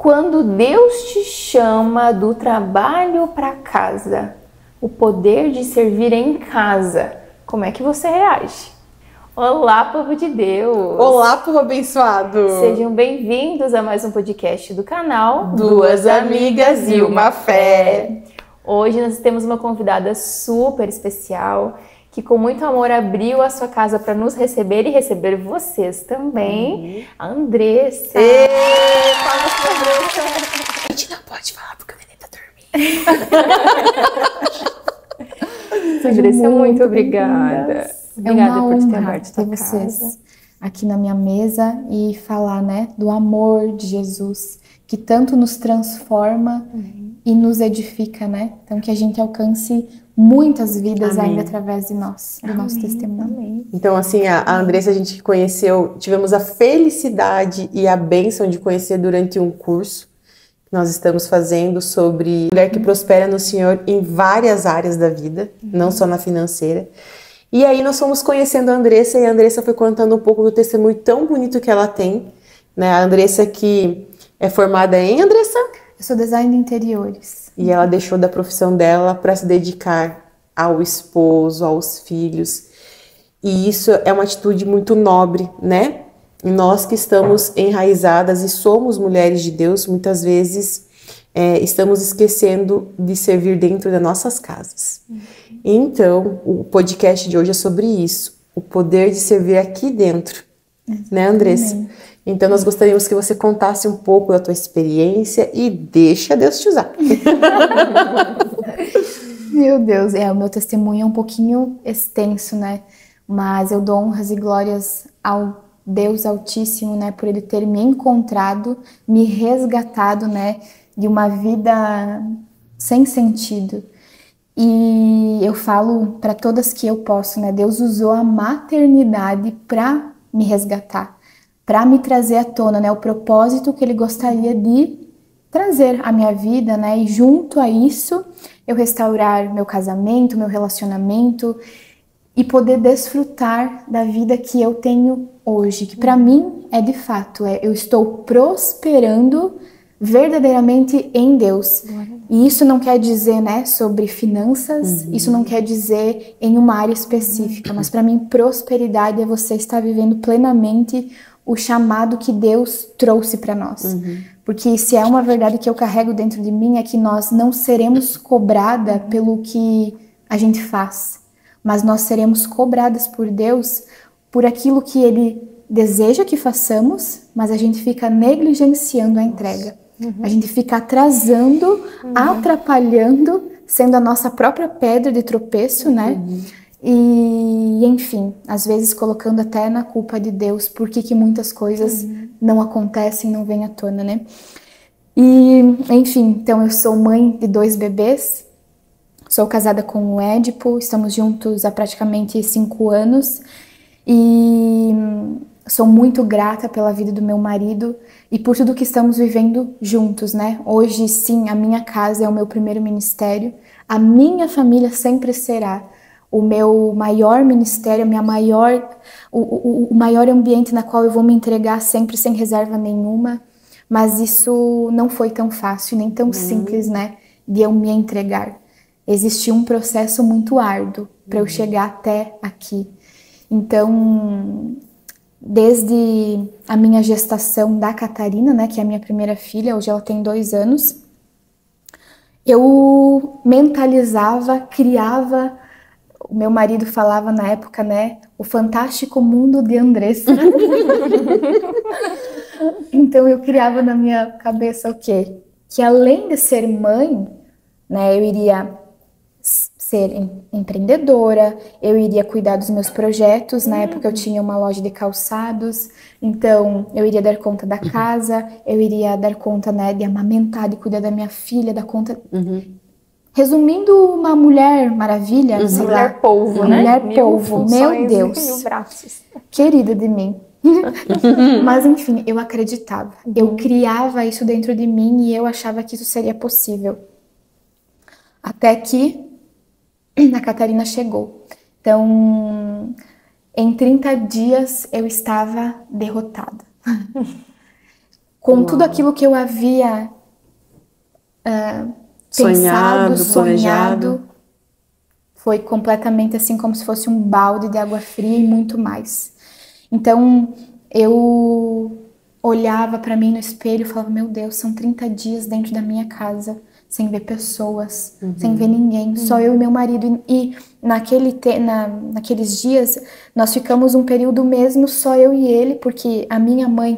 Quando Deus te chama do trabalho para casa, o poder de servir em casa, como é que você reage? Olá, povo de Deus! Olá, povo abençoado! Sejam bem-vindos a mais um podcast do canal Duas Amigas e uma Fé. Hoje nós temos uma convidada super especial que com muito amor abriu a sua casa para nos receber e receber vocês também, a Andressa. Palmas pra Andressa! A gente não pode falar porque o neném tá dormindo. Andressa, muito obrigada. Obrigada por ter aberto ter vocês aqui na minha mesa e falar, né, do amor de Jesus, que tanto nos transforma e nos edifica, né? Então que a gente alcance muitas vidas ainda através de nós, do nosso testemunho. Amém. Então, assim, a Andressa a gente conheceu, tivemos a felicidade e a bênção de conhecer durante um curso que nós estamos fazendo sobre mulher que prospera no Senhor em várias áreas da vida, não só na financeira. E aí nós fomos conhecendo a Andressa e a Andressa foi contando um pouco do testemunho tão bonito que ela tem, né? A Andressa que é formada em, Andressa? Eu sou design de interiores. E ela deixou da profissão dela para se dedicar ao esposo, aos filhos. E isso é uma atitude muito nobre, né? E nós que estamos enraizadas e somos mulheres de Deus, muitas vezes estamos esquecendo de servir dentro das nossas casas. Então, o podcast de hoje é sobre isso, o poder de servir aqui dentro, né, Andressa? Então, nós gostaríamos que você contasse um pouco da tua experiência e deixa Deus te usar. Meu Deus, o meu testemunho é um pouquinho extenso, né? Mas eu dou honras e glórias ao Deus Altíssimo, né? Por Ele ter me encontrado, me resgatado, né? De uma vida sem sentido. E eu falo para todas que eu posso, né? Deus usou a maternidade para me resgatar, para me trazer à tona, né? O propósito que Ele gostaria de trazer à minha vida, né? E junto a isso, eu restaurar meu casamento, meu relacionamento e poder desfrutar da vida que eu tenho hoje, que para mim é de fato, eu estou prosperando verdadeiramente em Deus. E isso não quer dizer, né, sobre finanças, isso não quer dizer em uma área específica, mas para mim prosperidade é você estar vivendo plenamente o chamado que Deus trouxe para nós. Porque se é uma verdade que eu carrego dentro de mim é que nós não seremos cobrada pelo que a gente faz, mas nós seremos cobradas por Deus por aquilo que Ele deseja que façamos, mas a gente fica negligenciando a entrega. A gente fica atrasando, atrapalhando, sendo a nossa própria pedra de tropeço, né? E, enfim, às vezes colocando até na culpa de Deus, por que muitas coisas não acontecem, não vêm à tona, né? E, enfim, então eu sou mãe de 2 bebês, sou casada com o Édipo, estamos juntos há praticamente 5 anos e sou muito grata pela vida do meu marido e por tudo que estamos vivendo juntos, né? Hoje, sim, a minha casa é o meu primeiro ministério. A minha família sempre será o meu maior ministério, o maior ambiente na qual eu vou me entregar sempre sem reserva nenhuma. Mas isso não foi tão fácil, nem tão simples, né? De eu me entregar. Existiu um processo muito árduo para eu chegar até aqui. Então, desde a minha gestação da Catarina, né, que é a minha primeira filha, hoje ela tem 2 anos, eu mentalizava, criava, o meu marido falava na época, né, o fantástico mundo de Andressa. Então eu criava na minha cabeça o quê? Que além de ser mãe, né, eu iria ser empreendedora, eu iria cuidar dos meus projetos. Na época eu tinha uma loja de calçados, então eu iria dar conta da casa, eu iria dar conta, né, de amamentar, de cuidar da minha filha, dar conta... Resumindo, uma mulher maravilha, sei lá. Mulher polvo, né? Mulher polvo, meu Deus. 1000 braços. Querida de mim. Mas enfim, eu acreditava. Eu criava isso dentro de mim e eu achava que isso seria possível. Até que a Catarina chegou. Então, em 30 dias eu estava derrotada. com tudo aquilo que eu havia pensado, sonhado, foi completamente assim como se fosse um balde de água fria e muito mais. Então eu olhava para mim no espelho e falava, meu Deus, são 30 dias dentro da minha casa, sem ver pessoas, sem ver ninguém, só eu e meu marido. E naqueles dias, nós ficamos um período mesmo, só eu e ele, porque a minha mãe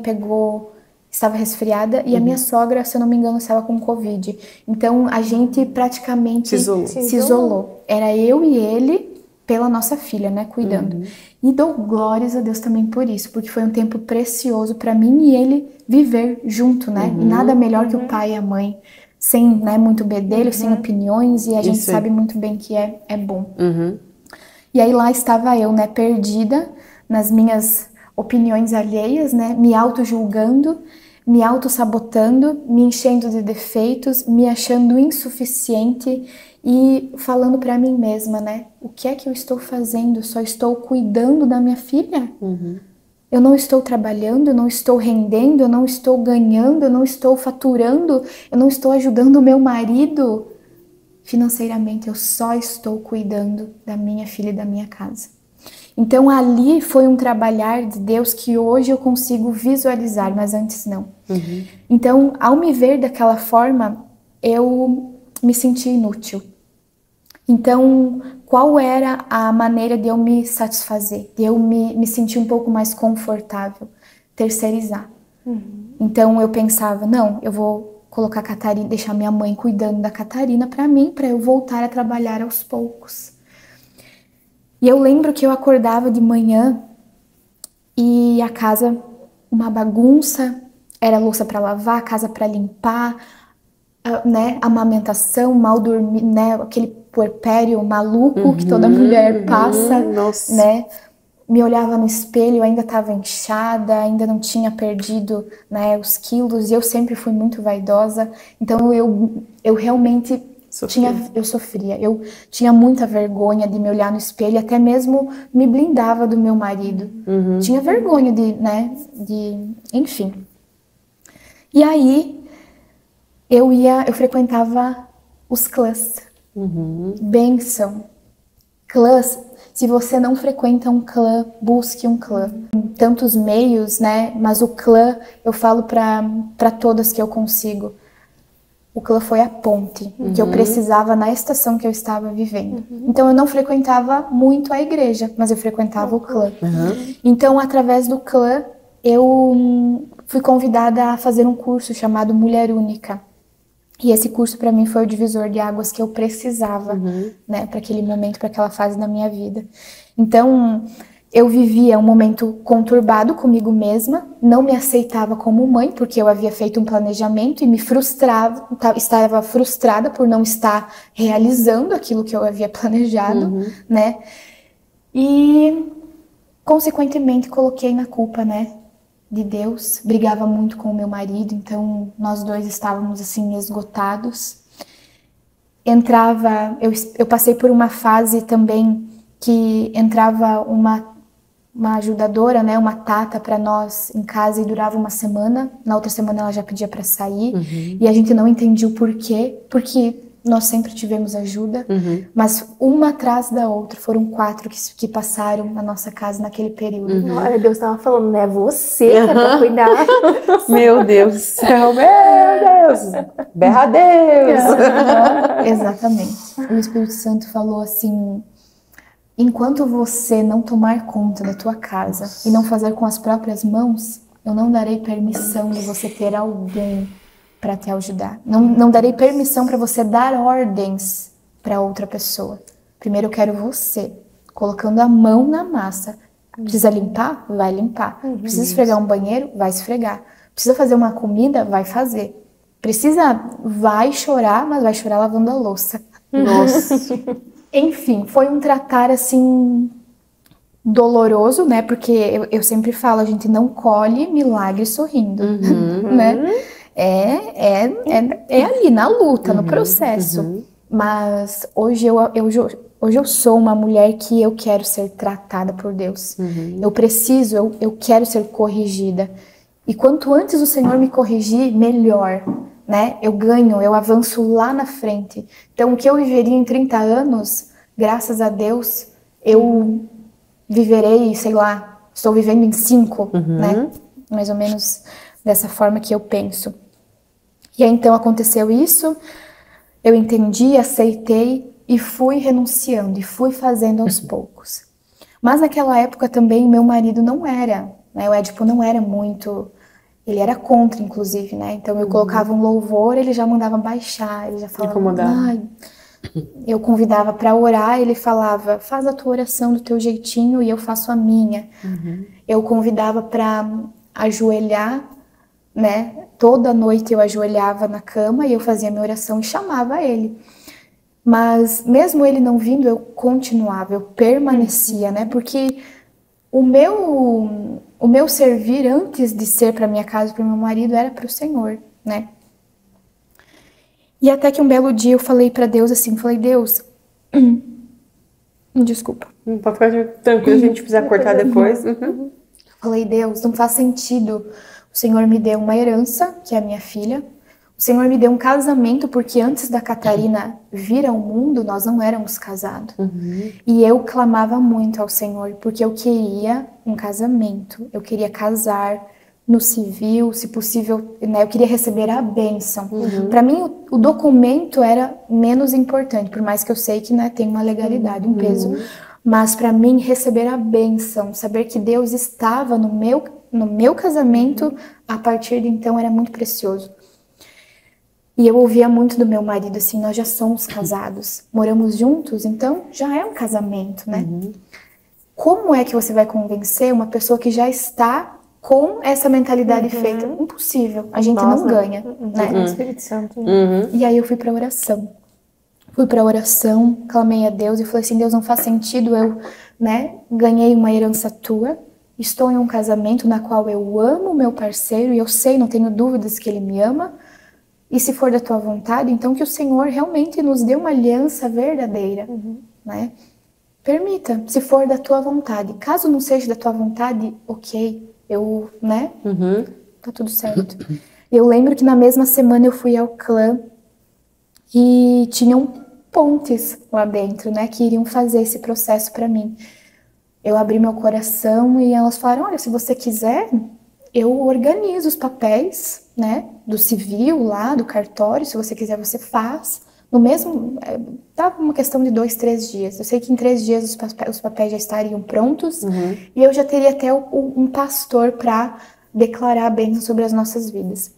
estava resfriada e a minha sogra, se eu não me engano, estava com Covid. Então, a gente praticamente se isolou. Era eu e ele pela nossa filha, né, cuidando. E dou glórias a Deus também por isso, porque foi um tempo precioso para mim e ele viver junto, né? E nada melhor que o pai e a mãe, sem, né, muito bedelho, sem opiniões, e a gente sabe muito bem que é bom. E aí lá estava eu, né, perdida nas minhas opiniões alheias, né, me auto-julgando, me auto-sabotando, me enchendo de defeitos, me achando insuficiente e falando para mim mesma, né, o que é que eu estou fazendo? Só estou cuidando da minha filha? Eu não estou trabalhando, eu não estou rendendo, eu não estou ganhando, eu não estou faturando, eu não estou ajudando o meu marido. Financeiramente, eu só estou cuidando da minha filha e da minha casa. Então, ali foi um trabalhar de Deus que hoje eu consigo visualizar, mas antes não. Então, ao me ver daquela forma, eu me senti inútil. Então, qual era a maneira de eu me satisfazer, de eu me sentir um pouco mais confortável? Terceirizar. Então, eu pensava, não, eu vou colocar a Catarina, deixar minha mãe cuidando da Catarina para mim, para eu voltar a trabalhar aos poucos. E eu lembro que eu acordava de manhã e a casa, uma bagunça, era louça para lavar, casa para limpar, né, amamentação, mal dormir, né, aquele puerpério maluco que toda mulher passa, né? Me olhava no espelho, eu ainda estava inchada, ainda não tinha perdido, né, os quilos, e eu sempre fui muito vaidosa. Então eu realmente sofria. Eu tinha muita vergonha de me olhar no espelho, até mesmo me blindava do meu marido. Tinha vergonha enfim. E aí eu frequentava os clãs. Bênção. Clãs, se você não frequenta um clã, busque um clã. Tantos meios, né? Mas o clã, eu falo para todas que eu consigo. O clã foi a ponte que eu precisava na estação que eu estava vivendo. Então eu não frequentava muito a igreja, mas eu frequentava o clã. Então, através do clã, eu fui convidada a fazer um curso chamado Mulher Única. E esse curso para mim foi o divisor de águas que eu precisava, né, para aquele momento, para aquela fase da minha vida. Então, eu vivia um momento conturbado comigo mesma, não me aceitava como mãe, porque eu havia feito um planejamento e me frustrava, estava frustrada por não estar realizando aquilo que eu havia planejado, né? E, consequentemente, coloquei na culpa, né, de Deus. Brigava muito com o meu marido, então nós dois estávamos assim esgotados. Eu passei por uma fase também que entrava uma ajudadora, né, uma tata para nós em casa e durava uma semana. Na outra semana ela já pedia para sair e a gente não entendia o porquê, porque nós sempre tivemos ajuda, mas uma atrás da outra, foram 4 que passaram na nossa casa naquele período. Olha, Deus estava falando, não é você que é pra cuidar. Meu Deus do céu, meu Deus! Berra a Deus! Exatamente. O Espírito Santo falou assim, enquanto você não tomar conta da tua casa e não fazer com as próprias mãos, eu não darei permissão de você ter alguém para te ajudar. Não darei permissão para você dar ordens para outra pessoa. Primeiro eu quero você colocando a mão na massa. Precisa limpar? Vai limpar. Precisa esfregar um banheiro? Vai esfregar. Precisa fazer uma comida? Vai fazer. Vai chorar, mas vai chorar lavando a louça. Nossa. Enfim, foi um tratar assim doloroso, né? Porque eu sempre falo, a gente não colhe milagre sorrindo, né? É ali, na luta, no processo. Mas hoje eu sou uma mulher que eu quero ser tratada por Deus. Eu quero ser corrigida. E quanto antes o Senhor me corrigir, melhor, né? Eu ganho, eu avanço lá na frente. Então, o que eu viveria em 30 anos, graças a Deus, eu viverei, sei lá, estou vivendo em 5, né? Mais ou menos dessa forma que eu penso. E aí, então, aconteceu isso, eu entendi, aceitei e fui renunciando, e fui fazendo aos poucos. Mas naquela época também, meu marido não era, né? O Édipo não era muito... Ele era contra, inclusive, né? Então eu colocava um louvor, ele já mandava baixar, ele já falava... Ai. Eu convidava para orar, ele falava, faz a tua oração do teu jeitinho e eu faço a minha. Eu convidava para ajoelhar, né? Toda noite eu ajoelhava na cama e eu fazia minha oração e chamava ele. Mas mesmo ele não vindo, eu continuava, eu permanecia, né? Porque o meu servir antes de ser para minha casa e para meu marido era para o Senhor, né? E até que um belo dia eu falei para Deus assim, falei, Deus, desculpa. Pode ficar tranquilo, se a gente precisar cortar depois. Falei, Deus, não faz sentido. O Senhor me deu uma herança, que é a minha filha. O Senhor me deu um casamento, porque antes da Catarina vir ao mundo, nós não éramos casados. E eu clamava muito ao Senhor, porque eu queria um casamento. Eu queria casar no civil, se possível, né? Eu queria receber a bênção. Para mim, o documento era menos importante, por mais que eu sei que, né, tem uma legalidade, um peso. Mas para mim, receber a bênção, saber que Deus estava no meu casamento, a partir de então era muito precioso. E eu ouvia muito do meu marido assim, nós já somos casados, moramos juntos, então já é um casamento, né? Como é que você vai convencer uma pessoa que já está com essa mentalidade feita? Impossível, a gente não ganha, né? Espírito Santo. E aí eu fui pra oração. Fui pra oração, clamei a Deus e falei assim, Deus, não faz sentido eu, né, ganhei uma herança tua, estou em um casamento na qual eu amo o meu parceiro e eu sei, não tenho dúvidas que ele me ama, e se for da tua vontade, então que o Senhor realmente nos dê uma aliança verdadeira, né? Permita, se for da tua vontade. Caso não seja da tua vontade, ok, eu, né? Tá tudo certo. Eu lembro que na mesma semana eu fui ao clã e tinham pontes lá dentro, né? Que iriam fazer esse processo para mim. Eu abri meu coração e elas falaram, olha, se você quiser, eu organizo os papéis, né, do civil lá, do cartório, se você quiser você faz. No mesmo, tava uma questão de 2, 3 dias. Eu sei que em 3 dias os papéis já estariam prontos e eu já teria até um pastor para declarar a bênção sobre as nossas vidas.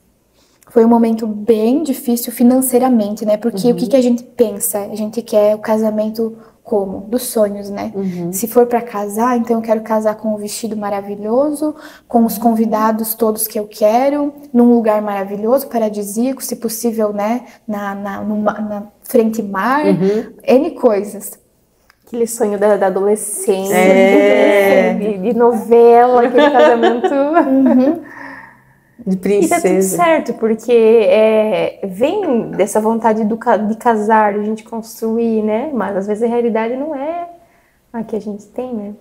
Foi um momento bem difícil financeiramente, né, porque o que a gente pensa? A gente quer o casamento como? Dos sonhos, né? Se for para casar, então eu quero casar com um vestido maravilhoso, com os convidados todos que eu quero, num lugar maravilhoso, paradisíaco, se possível, né? Na frente mar, N coisas. Aquele sonho da adolescência, de novela, aquele casamento... De princesa. E tá tudo certo, porque vem dessa vontade de casar, de a gente construir, né? Mas às vezes a realidade não é a que a gente tem, né?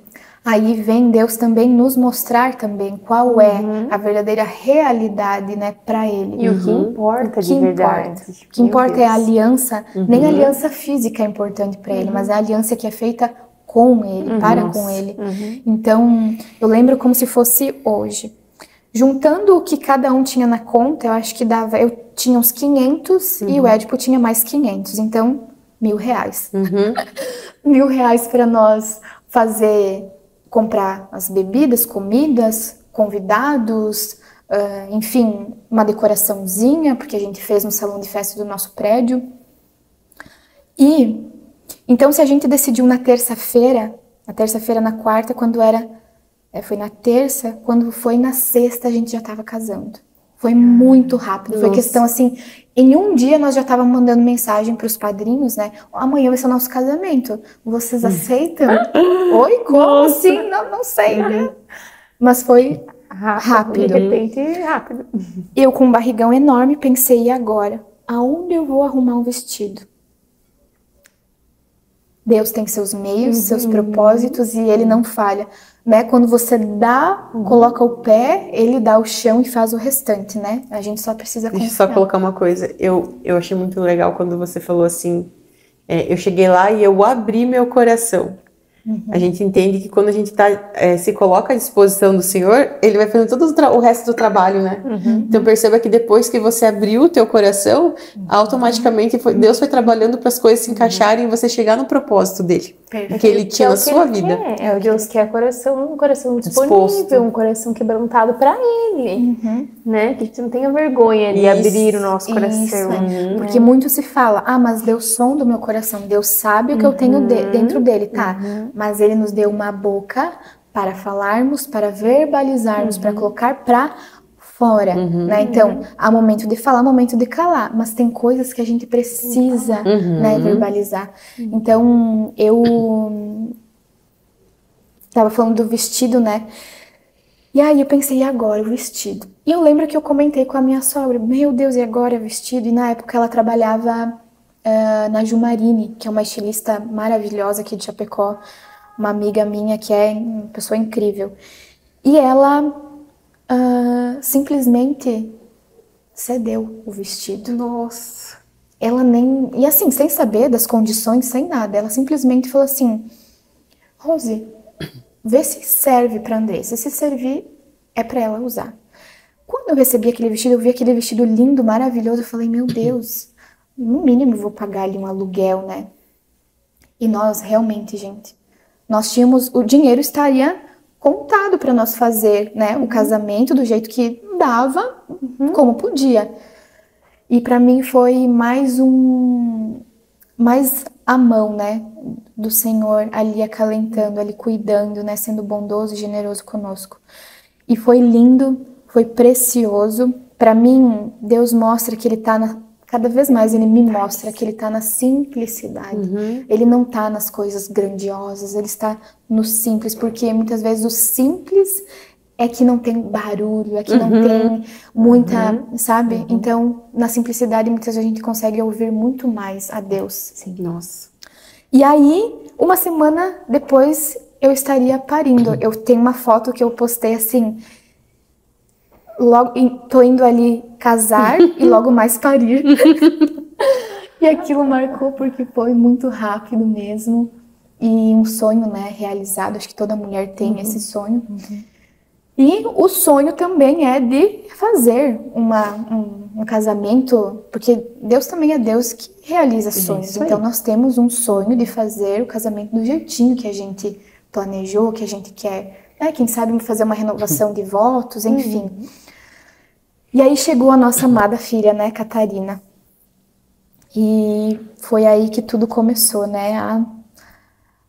Aí vem Deus também nos mostrar também qual é a verdadeira realidade, né, para Ele. E o que importa de verdade. O que importa é a aliança, nem a aliança física é importante para Ele, mas a aliança que é feita com Ele, para com Ele. Então, eu lembro como se fosse hoje. Juntando o que cada um tinha na conta, eu acho que dava... Eu tinha uns 500 e o Édipo tinha mais 500. Então, R$1.000. R$1.000 para nós comprar as bebidas, comidas, convidados, enfim, uma decoraçãozinha, porque a gente fez no salão de festa do nosso prédio. E, então, se a gente decidiu na terça-feira, na quarta, quando era... foi na terça, quando foi na sexta a gente já estava casando. Foi muito rápido, foi questão assim, em um dia nós já estávamos mandando mensagem para os padrinhos, né? Amanhã vai ser o nosso casamento, vocês aceitam? Oi, como assim? Não sei, né? Mas foi rápido. De repente, rápido. Eu com um barrigão enorme pensei, e agora? Aonde eu vou arrumar um vestido? Deus tem seus meios, seus propósitos e Ele não falha. né? Quando você dá, coloca o pé, ele dá o chão e faz o restante, né? A gente só precisa confiar. Deixa eu só colocar uma coisa. Eu achei muito legal quando você falou assim, eu cheguei lá e eu abri meu coração. A gente entende que quando a gente se coloca à disposição do Senhor, Ele vai fazendo todo o resto do trabalho, né? Então perceba que depois que você abriu o teu coração, automaticamente Deus foi trabalhando para as coisas se encaixarem e você chegar no propósito dele. Que Ele tinha na sua vida. É o Deus que é um coração disponível, um coração quebrantado para Ele, né? Que a gente não tenha vergonha de abrir o nosso coração. Porque muito se fala, mas Deus sonda o meu coração, Deus sabe o que eu tenho dentro dele, tá? Mas Ele nos deu uma boca para falarmos, para verbalizarmos, para colocar para fora, né? Então, há momento de falar, momento de calar, mas tem coisas que a gente precisa, né, verbalizar. Então, eu tava falando do vestido, né? E aí eu pensei, e agora o vestido? E eu lembro que eu comentei com a minha sogra, meu Deus, e agora o vestido? E na época ela trabalhava na Jumarine, que é uma estilista maravilhosa aqui de Chapecó, uma amiga minha que é uma pessoa incrível. E ela simplesmente cedeu o vestido. Nossa. Ela nem... E assim, sem saber das condições, sem nada. Ela simplesmente falou assim, Rose, vê se serve pra Andressa. Se servir, é pra ela usar. Quando eu recebi aquele vestido, eu vi aquele vestido lindo, maravilhoso. Eu falei, meu Deus, no mínimo vou pagar ali um aluguel, né? E nós, realmente, gente, nós tínhamos... O dinheiro estaria contado para nós fazer, né, o casamento do jeito que dava, como podia. E para mim foi mais a mão, né, do Senhor ali acalentando, ali cuidando, né, sendo bondoso e generoso conosco. E foi lindo, foi precioso. Para mim, Deus mostra que Ele tá cada vez mais Ele me mostra que Ele está na simplicidade. Ele não está nas coisas grandiosas, Ele está no simples, porque muitas vezes o simples é que não tem barulho, é que não tem muita, sabe? Então, na simplicidade, muitas vezes a gente consegue ouvir muito mais a Deus. Sim, nossa. E aí, uma semana depois, eu estaria parindo. Eu tenho uma foto que eu postei assim... Logo, tô indo ali casar e logo mais parir. E aquilo marcou porque foi muito rápido mesmo. E um sonho, né, realizado. Acho que toda mulher tem esse sonho. E o sonho também é de fazer um casamento, porque Deus também é Deus que realiza sonhos. Então nós temos um sonho de fazer o casamento do jeitinho que a gente planejou, que a gente quer. Né? Quem sabe fazer uma renovação de votos, enfim. E aí chegou a nossa amada filha, né, Catarina. E foi aí que tudo começou, né?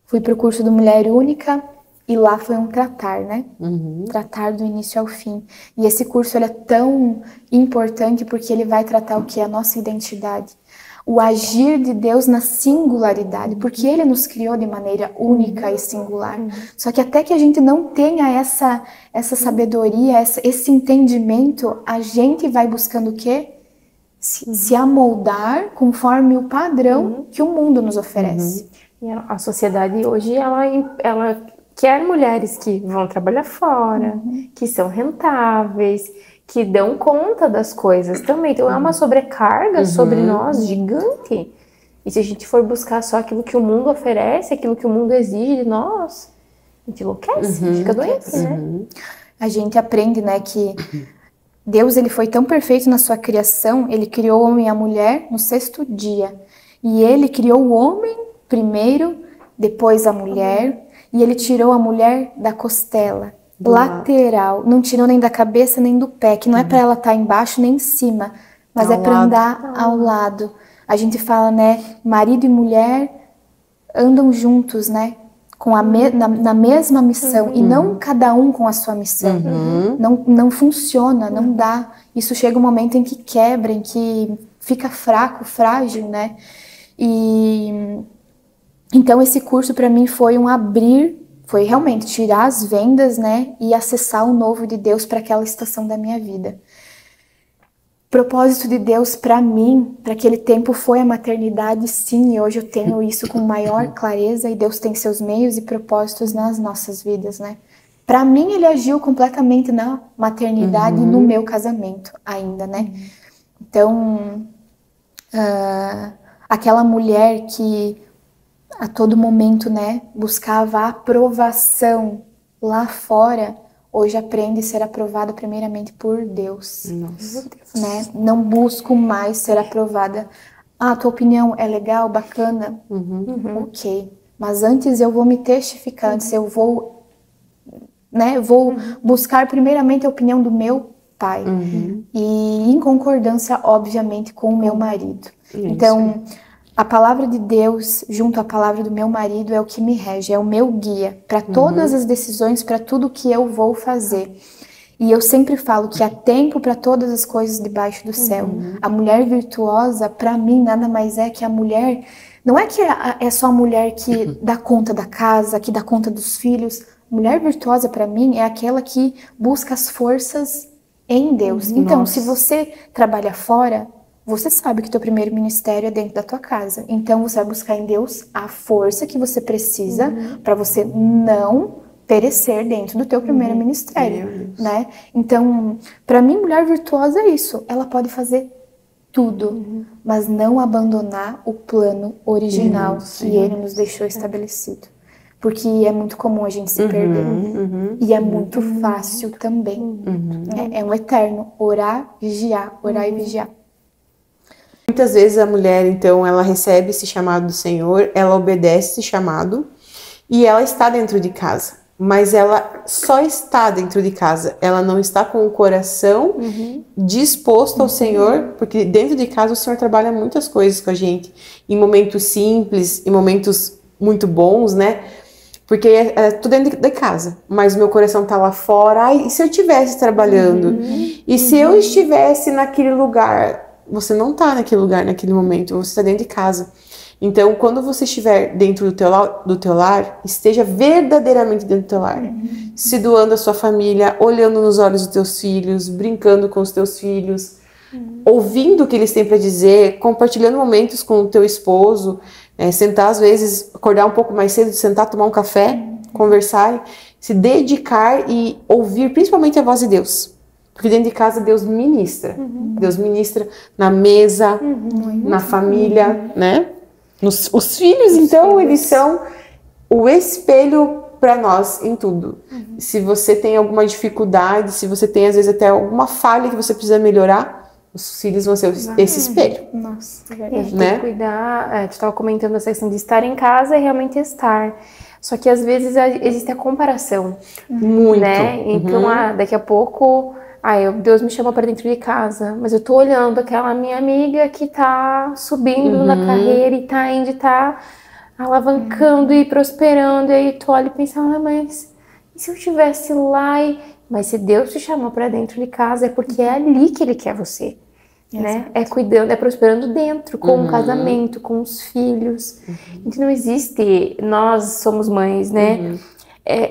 Fui pro curso do Mulher Única e lá foi um tratar, né? Tratar do início ao fim. E esse curso ele é tão importante porque ele vai tratar o que é a nossa identidade. O agir de Deus na singularidade, porque Ele nos criou de maneira única e singular. Só que até que a gente não tenha essa sabedoria, esse entendimento, a gente vai buscando o quê? Se amoldar conforme o padrão que o mundo nos oferece. E a sociedade hoje, ela quer mulheres que vão trabalhar fora, que são rentáveis, que dão conta das coisas também. Então é uma sobrecarga sobre nós gigante. E se a gente for buscar só aquilo que o mundo oferece, aquilo que o mundo exige de nós, a gente enlouquece, fica doente, né? A gente aprende, né, que Deus ele foi tão perfeito na sua criação, Ele criou o homem e a mulher no 6º dia. E Ele criou o homem primeiro, depois a mulher, e Ele tirou a mulher da costela. Lateral, não tirou nem da cabeça nem do pé, que não é para ela estar embaixo nem em cima, mas é para andar ao lado. A gente fala, né, marido e mulher andam juntos, né, na mesma missão, e não cada um com a sua missão. Não funciona, não dá. Isso chega um momento em que quebra, em que fica fraco, frágil, né? E então esse curso para mim foi um abrir, foi realmente tirar as vendas, né, e acessar o novo de Deus para aquela estação da minha vida. O propósito de Deus para mim, para aquele tempo, foi a maternidade, sim, e hoje eu tenho isso com maior clareza, e Deus tem seus meios e propósitos nas nossas vidas, né. Para mim, ele agiu completamente na maternidade e no meu casamento ainda, né? Então, aquela mulher que a todo momento, né, buscava a aprovação lá fora, hoje aprende a ser aprovada primeiramente por Deus. Nossa. Né? Não busco mais ser aprovada. Ah, tua opinião é legal, bacana? Ok. Mas antes eu vou me testificar, antes eu vou, né, vou buscar primeiramente a opinião do meu pai. E em concordância, obviamente, com o meu marido. Então, a palavra de Deus, junto à palavra do meu marido, é o que me rege, é o meu guia para todas as decisões, para tudo que eu vou fazer. E eu sempre falo que há tempo para todas as coisas debaixo do céu. A mulher virtuosa, para mim, nada mais é que a mulher... Não é que é só a mulher que dá conta da casa, que dá conta dos filhos. Mulher virtuosa, para mim, é aquela que busca as forças em Deus. Então, se você trabalha fora, você sabe que teu primeiro ministério é dentro da tua casa. Então, você vai buscar em Deus a força que você precisa para você não perecer dentro do teu primeiro ministério, né? Então, para mim, mulher virtuosa é isso. Ela pode fazer tudo, mas não abandonar o plano original que ele nos deixou estabelecido. Porque é muito comum a gente se perder. E é muito fácil também. É um eterno orar, vigiar, orar e vigiar. Muitas vezes a mulher, então, ela recebe esse chamado do Senhor, ela obedece esse chamado e ela está dentro de casa. Mas ela só está dentro de casa, ela não está com o coração disposto ao Senhor, porque dentro de casa o Senhor trabalha muitas coisas com a gente, em momentos simples, em momentos muito bons, né? Porque é tudo dentro de casa, mas o meu coração tá lá fora. Ai, e se eu estivesse trabalhando? E se eu estivesse naquele lugar? Você não tá naquele lugar, naquele momento, você está dentro de casa. Então, quando você estiver dentro do teu lar, esteja verdadeiramente dentro do teu lar. Se doando à sua família, olhando nos olhos dos teus filhos, brincando com os teus filhos, ouvindo o que eles têm para dizer, compartilhando momentos com o teu esposo, sentar às vezes, acordar um pouco mais cedo, sentar, tomar um café, conversar, se dedicar e ouvir principalmente a voz de Deus. Porque dentro de casa Deus ministra. Deus ministra na mesa, na família, né? Os filhos, então, eles são o espelho para nós em tudo. Se você tem alguma dificuldade, se você tem, às vezes, até alguma falha que você precisa melhorar, os filhos vão ser esse espelho. Nossa, E a gente tem que cuidar, a gente estava comentando essa questão de estar em casa e realmente estar. Só que, às vezes, existe a comparação. Muito. Né? Então, daqui a pouco... Deus me chamou para dentro de casa, mas eu tô olhando aquela minha amiga que tá subindo na carreira e tá alavancando e prosperando, e aí tu olha e pensa, mas e se eu estivesse lá? Mas se Deus te chamou para dentro de casa, é porque é ali que Ele quer você, né? É cuidando, é prosperando dentro, com o casamento, com os filhos. Então não existe, nós somos mães, né?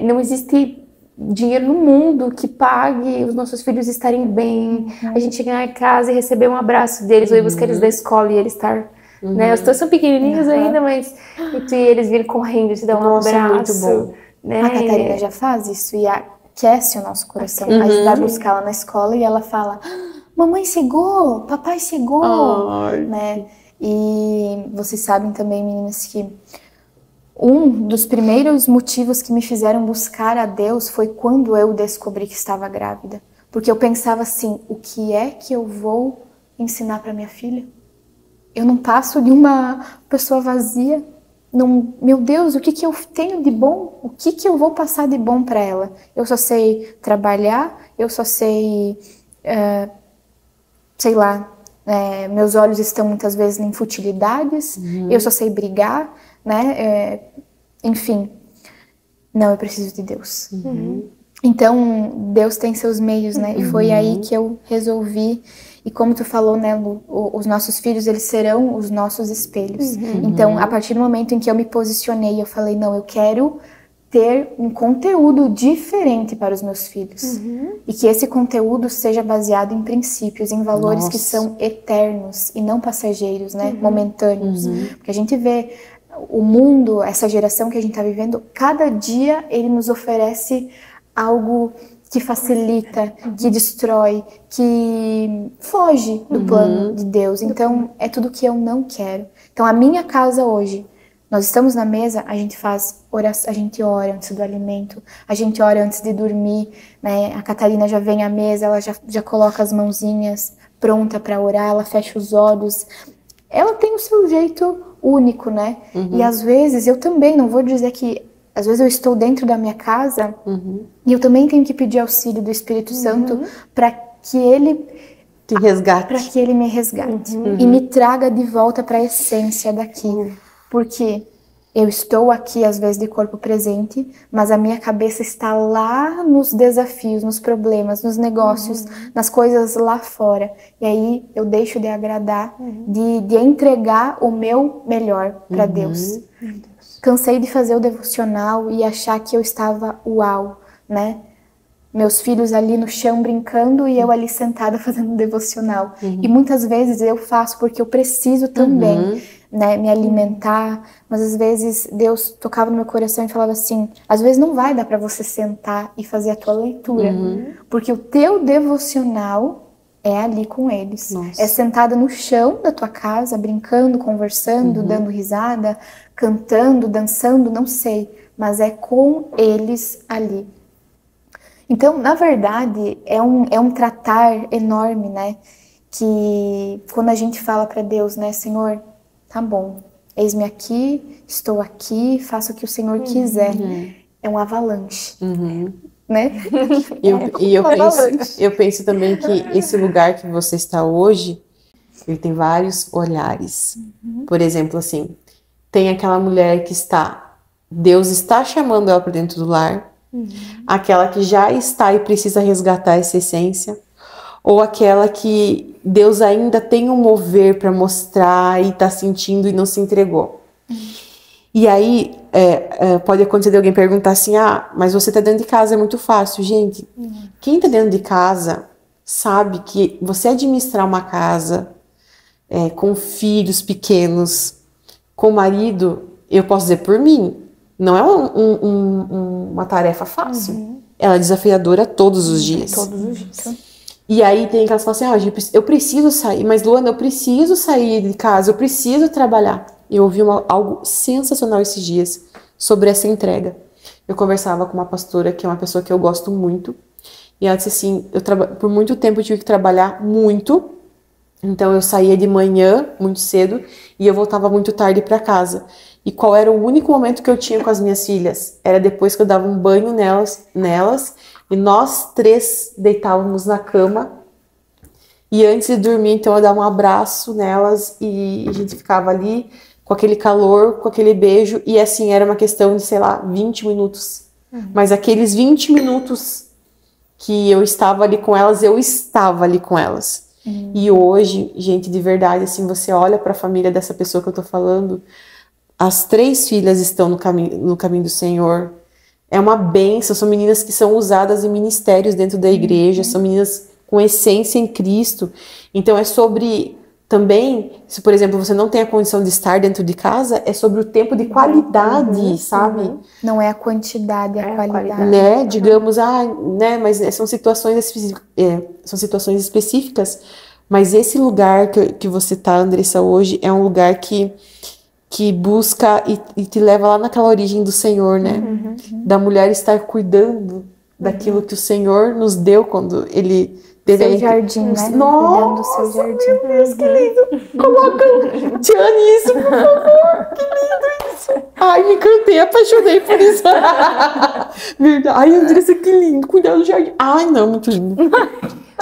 Não existe dinheiro no mundo que pague os nossos filhos estarem bem, a gente chegar em casa e receber um abraço deles, ou ir buscar eles da escola e eles estar, né, os dois são pequenininhos ainda, mas e eles virem correndo e te dar um abraço, muito bom. né? A Catarina já faz isso e aquece o nosso coração. A gente vai buscar ela na escola e ela fala, mamãe chegou, papai chegou, né? E vocês sabem também, meninas, que um dos primeiros motivos que me fizeram buscar a Deus foi quando eu descobri que estava grávida. Porque eu pensava assim, o que é que eu vou ensinar para minha filha? Eu não passo de uma pessoa vazia. Não, meu Deus, o que eu tenho de bom? O que eu vou passar de bom para ela? Eu só sei trabalhar, eu só sei, sei lá, meus olhos estão muitas vezes em futilidades, eu só sei brigar, né? Enfim, não, eu preciso de Deus. Então, Deus tem seus meios, né? E foi aí que eu resolvi. E como tu falou, né, Lu, os nossos filhos, eles serão os nossos espelhos. Então, a partir do momento em que eu me posicionei, eu falei, não, eu quero ter um conteúdo diferente para os meus filhos. E que esse conteúdo seja baseado em princípios, em valores que são eternos e não passageiros, né? Momentâneos. Porque a gente vê o mundo, essa geração que a gente está vivendo, cada dia ele nos oferece algo que facilita, que destrói, que foge do plano de Deus. Então, é tudo que eu não quero. Então, a minha casa hoje, nós estamos na mesa, a gente faz oração, a gente ora antes do alimento, a gente ora antes de dormir, né? A Catarina já vem à mesa, ela já coloca as mãozinhas pronta para orar, ela fecha os olhos. Ela tem o seu jeito único, né? E às vezes, eu também, não vou dizer que às vezes eu estou dentro da minha casa e eu também tenho que pedir auxílio do Espírito Santo para que ele Te resgate. para que ele me resgate e me traga de volta para a essência daqui. Porque eu estou aqui às vezes de corpo presente, mas a minha cabeça está lá nos desafios, nos problemas, nos negócios, nas coisas lá fora. E aí eu deixo de agradar, de entregar o meu melhor para Deus. Cansei de fazer o devocional e achar que eu estava uau, né? Meus filhos ali no chão brincando e eu ali sentada fazendo devocional. E muitas vezes eu faço porque eu preciso também, né, me alimentar. Mas às vezes Deus tocava no meu coração e falava assim, às vezes não vai dar para você sentar e fazer a tua leitura. Porque o teu devocional é ali com eles. Nossa. É sentada no chão da tua casa, brincando, conversando, dando risada, cantando, dançando, não sei. Mas é com eles ali. Então, na verdade, é um tratar enorme, né? Que quando a gente fala para Deus, né? Senhor, tá bom, eis-me aqui, estou aqui, faça o que o Senhor quiser. É um avalanche, né? Eu penso também que esse lugar que você está hoje, ele tem vários olhares. Por exemplo, assim, tem aquela mulher que Deus está chamando ela para dentro do lar, aquela que já está e precisa resgatar essa essência, ou aquela que Deus ainda tem um mover para mostrar e está sentindo e não se entregou. E aí pode acontecer de alguém perguntar assim, mas você está dentro de casa, é muito fácil. Gente, quem está dentro de casa sabe que você administrar uma casa com filhos pequenos, com marido, eu posso dizer por mim, não é uma tarefa fácil. Ela é desafiadora todos os dias. Todos os dias. E aí tem aquelas que falam assim, eu preciso sair, mas Luana, eu preciso sair de casa, eu preciso trabalhar. Eu ouvi algo sensacional esses dias sobre essa entrega. Eu conversava com uma pastora, que é uma pessoa que eu gosto muito, e ela disse assim, por muito tempo eu tive que trabalhar muito, então eu saía de manhã, muito cedo, e eu voltava muito tarde para casa. E qual era o único momento que eu tinha com as minhas filhas? Era depois que eu dava um banho nelas e nós três deitávamos na cama. E antes de dormir, então, eu dava um abraço nelas e a gente ficava ali com aquele calor, com aquele beijo. E assim, era uma questão de, sei lá, 20 minutos. Mas aqueles 20 minutos que eu estava ali com elas, eu estava ali com elas. E hoje, gente, de verdade, assim, você olha para a família dessa pessoa que eu tô falando, as 3 filhas estão no caminho do Senhor. É uma bênção, são meninas que são usadas em ministérios dentro da igreja, são meninas com essência em Cristo. Então é sobre também, se por exemplo você não tem a condição de estar dentro de casa, é sobre o tempo de qualidade, sabe? Não é a quantidade, é a qualidade. Né? Digamos, né? Mas são situações específicas, mas esse lugar que você tá, Andressa, hoje, é um lugar que busca e te leva lá naquela origem do Senhor, né? Da mulher estar cuidando daquilo que o Senhor nos deu quando Ele teve seu jardim, né? Nossa, cuidando do seu jardim. Meu Deus, que lindo! Coloca, Tiane, isso, por favor! Que lindo isso! Ai, me encantei, apaixonei por isso. Verdade. Ai, Andressa, que lindo! Cuidar do jardim. Ai, não, muito lindo.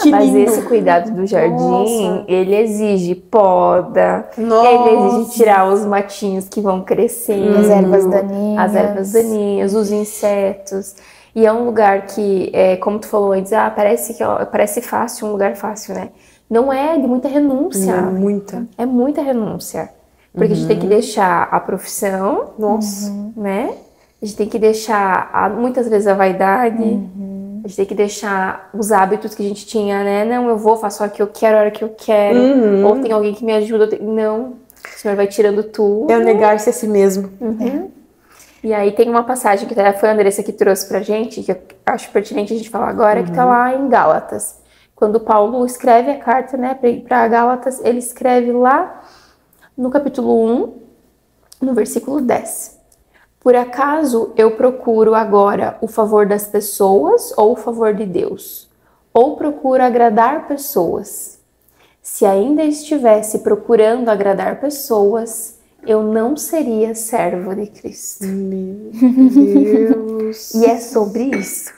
Que Mas lindo. esse cuidado do jardim, ele exige poda, Nossa. ele exige tirar os matinhos que vão crescendo, As ervas daninhas. as ervas daninhas, os insetos. E é um lugar que, como tu falou antes, parece fácil, um lugar fácil, né? Não é, de muita renúncia. Não, muita. É muita renúncia. Porque a gente tem que deixar a profissão, Nossa. né? A gente tem que deixar, muitas vezes, a vaidade. A gente tem que deixar os hábitos que a gente tinha, né? Não, eu vou, faço o que eu quero, a hora que eu quero. Ou tem alguém que me ajuda. Não, o Senhor vai tirando tudo. É o negar-se a si mesmo. E aí tem uma passagem que foi a Andressa que trouxe pra gente, que eu acho pertinente a gente falar agora, que tá lá em Gálatas. Quando Paulo escreve a carta, né, para Gálatas, ele escreve lá no capítulo 1, no versículo 10. Por acaso eu procuro agora o favor das pessoas ou o favor de Deus? Ou procuro agradar pessoas? Se ainda estivesse procurando agradar pessoas, eu não seria servo de Cristo. Meu Deus. E é sobre isso.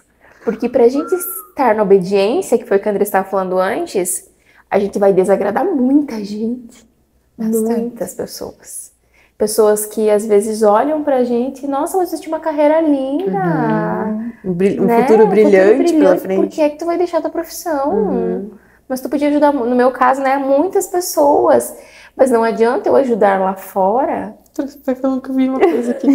Porque pra gente estar na obediência, que foi o que a André estava falando antes, a gente vai desagradar muita gente. Muitas pessoas. Pessoas que às vezes olham pra gente, nossa, você tem uma carreira linda. Um futuro brilhante pela frente. Por que é que tu vai deixar tua profissão? Mas tu podia ajudar, no meu caso, né, muitas pessoas. Mas não adianta eu ajudar lá fora. Vai falando que eu vi uma coisa aqui.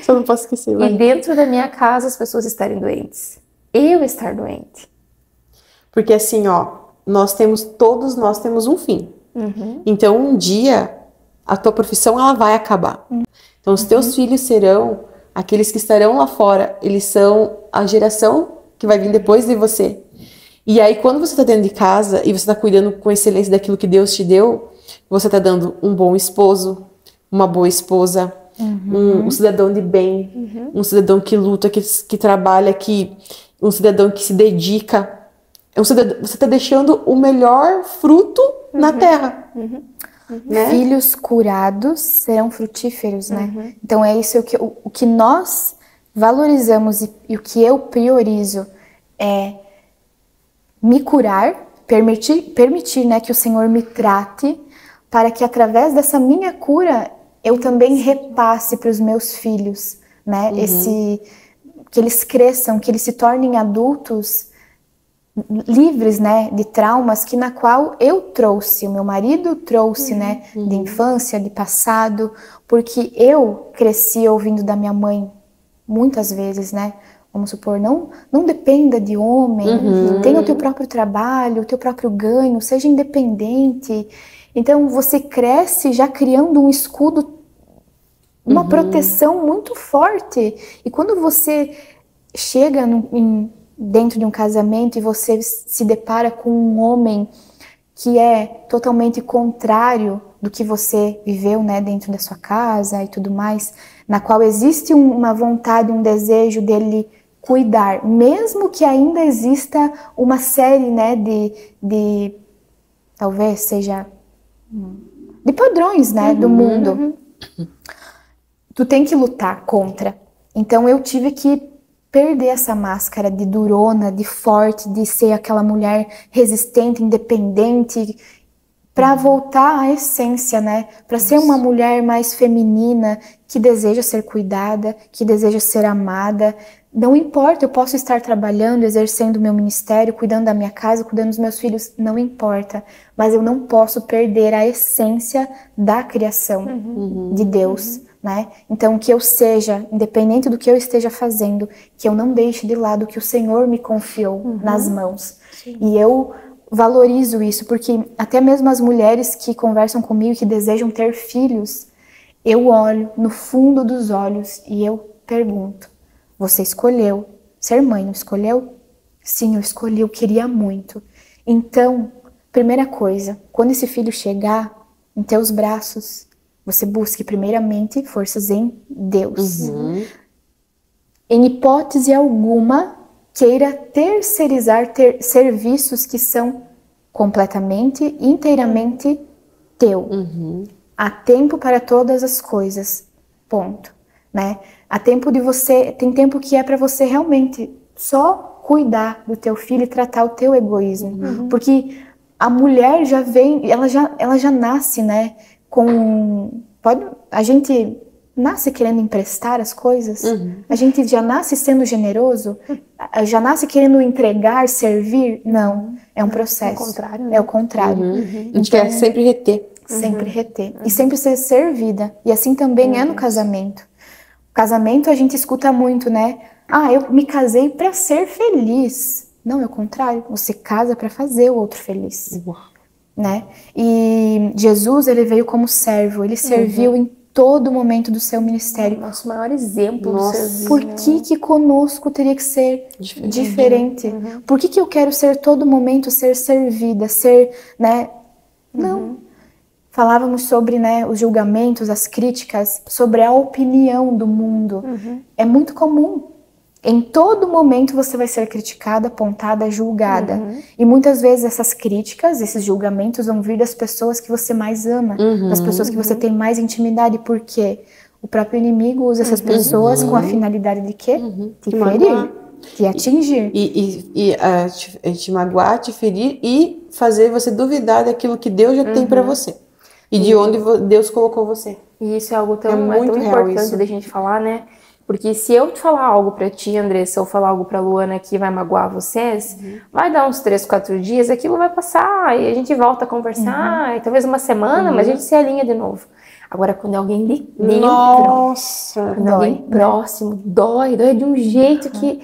Só não posso esquecer. Vai. E dentro da minha casa as pessoas estarem doentes. Eu estar doente. Porque assim, ó, todos nós temos um fim. Então um dia a tua profissão ela vai acabar. Então os teus filhos serão aqueles que estarão lá fora. Eles são a geração que vai vir depois de você. E aí quando você está dentro de casa e você está cuidando com excelência daquilo que Deus te deu, você está dando um bom esposo, uma boa esposa, um cidadão de bem, um cidadão que luta, que trabalha, um cidadão que se dedica. Você está deixando o melhor fruto na terra. Né? Filhos curados serão frutíferos, né? Então é isso o que nós valorizamos e o que eu priorizo é me curar, permitir, né, que o Senhor me trate, para que através dessa minha cura eu também repasse para os meus filhos, né? Que eles cresçam, que eles se tornem adultos livres, né, de traumas na qual eu trouxe, o meu marido trouxe, né, de infância, de passado, porque eu cresci ouvindo da minha mãe muitas vezes, né, vamos supor, não dependa de homem, tenha o teu próprio trabalho, o teu próprio ganho, seja independente. Então você cresce já criando um escudo, uma proteção muito forte, e quando você chega dentro de um casamento e você se depara com um homem que é totalmente contrário do que você viveu, né, dentro da sua casa e tudo mais, na qual existe uma vontade, um desejo dele cuidar, mesmo que ainda exista uma série, né, de talvez seja de padrões, né, do mundo. Tu tem que lutar contra. Então eu tive que perder essa máscara de durona, de forte, de ser aquela mulher resistente, independente, para voltar à essência, né? Para ser uma mulher mais feminina, que deseja ser cuidada, que deseja ser amada. Não importa, eu posso estar trabalhando, exercendo o meu ministério, cuidando da minha casa, cuidando dos meus filhos, não importa. Mas eu não posso perder a essência da criação de Deus, né? Então, que eu seja, independente do que eu esteja fazendo, que eu não deixe de lado o que o Senhor me confiou nas mãos. Sim. E eu valorizo isso, porque até mesmo as mulheres que conversam comigo e que desejam ter filhos, eu olho no fundo dos olhos e eu pergunto: você escolheu ser mãe, não escolheu? Sim, eu escolhi, eu queria muito. Então, primeira coisa, quando esse filho chegar em teus braços, você busque primeiramente forças em Deus. Em hipótese alguma, queira terceirizar serviços que são completamente, inteiramente teu. Há tempo para todas as coisas, ponto, né? Há tempo tem tempo que é para você realmente só cuidar do teu filho e tratar o teu egoísmo, porque a mulher já vem, ela já nasce, né? A gente nasce querendo emprestar as coisas, a gente já nasce sendo generoso, já nasce querendo entregar, servir. Não, é um processo. É o contrário, né? É o contrário. A gente quer sempre reter. Sempre reter. E sempre ser servida. E assim também é no casamento. O casamento a gente escuta muito, né? Ah, eu me casei para ser feliz. Não, é o contrário. Você casa para fazer o outro feliz. Né? E Jesus, ele veio como servo, ele serviu em todo momento do seu ministério. Nosso maior exemplo do serviço. Por que conosco teria que ser diferente? Por que eu quero ser todo momento, ser servida, ser, né? Não. Falávamos sobre, né, os julgamentos, as críticas, sobre a opinião do mundo. É muito comum. Em todo momento você vai ser criticada, apontada, julgada. E muitas vezes essas críticas, esses julgamentos vão vir das pessoas que você mais ama, das pessoas que você tem mais intimidade. Por quê? O próprio inimigo usa essas pessoas com a finalidade de quê? Te ferir, te atingir. E te magoar, te ferir e fazer você duvidar daquilo que Deus já tem para você. E de onde Deus colocou você. E isso é algo tão importante da gente falar, né? Porque se eu te falar algo pra ti, Andressa, ou falar algo pra Luana que vai magoar vocês, vai dar uns 3, 4 dias, aquilo vai passar e a gente volta a conversar, e talvez uma semana, mas a gente se alinha de novo. Agora, quando é alguém de dentro, quando é alguém próximo, dói de um jeito que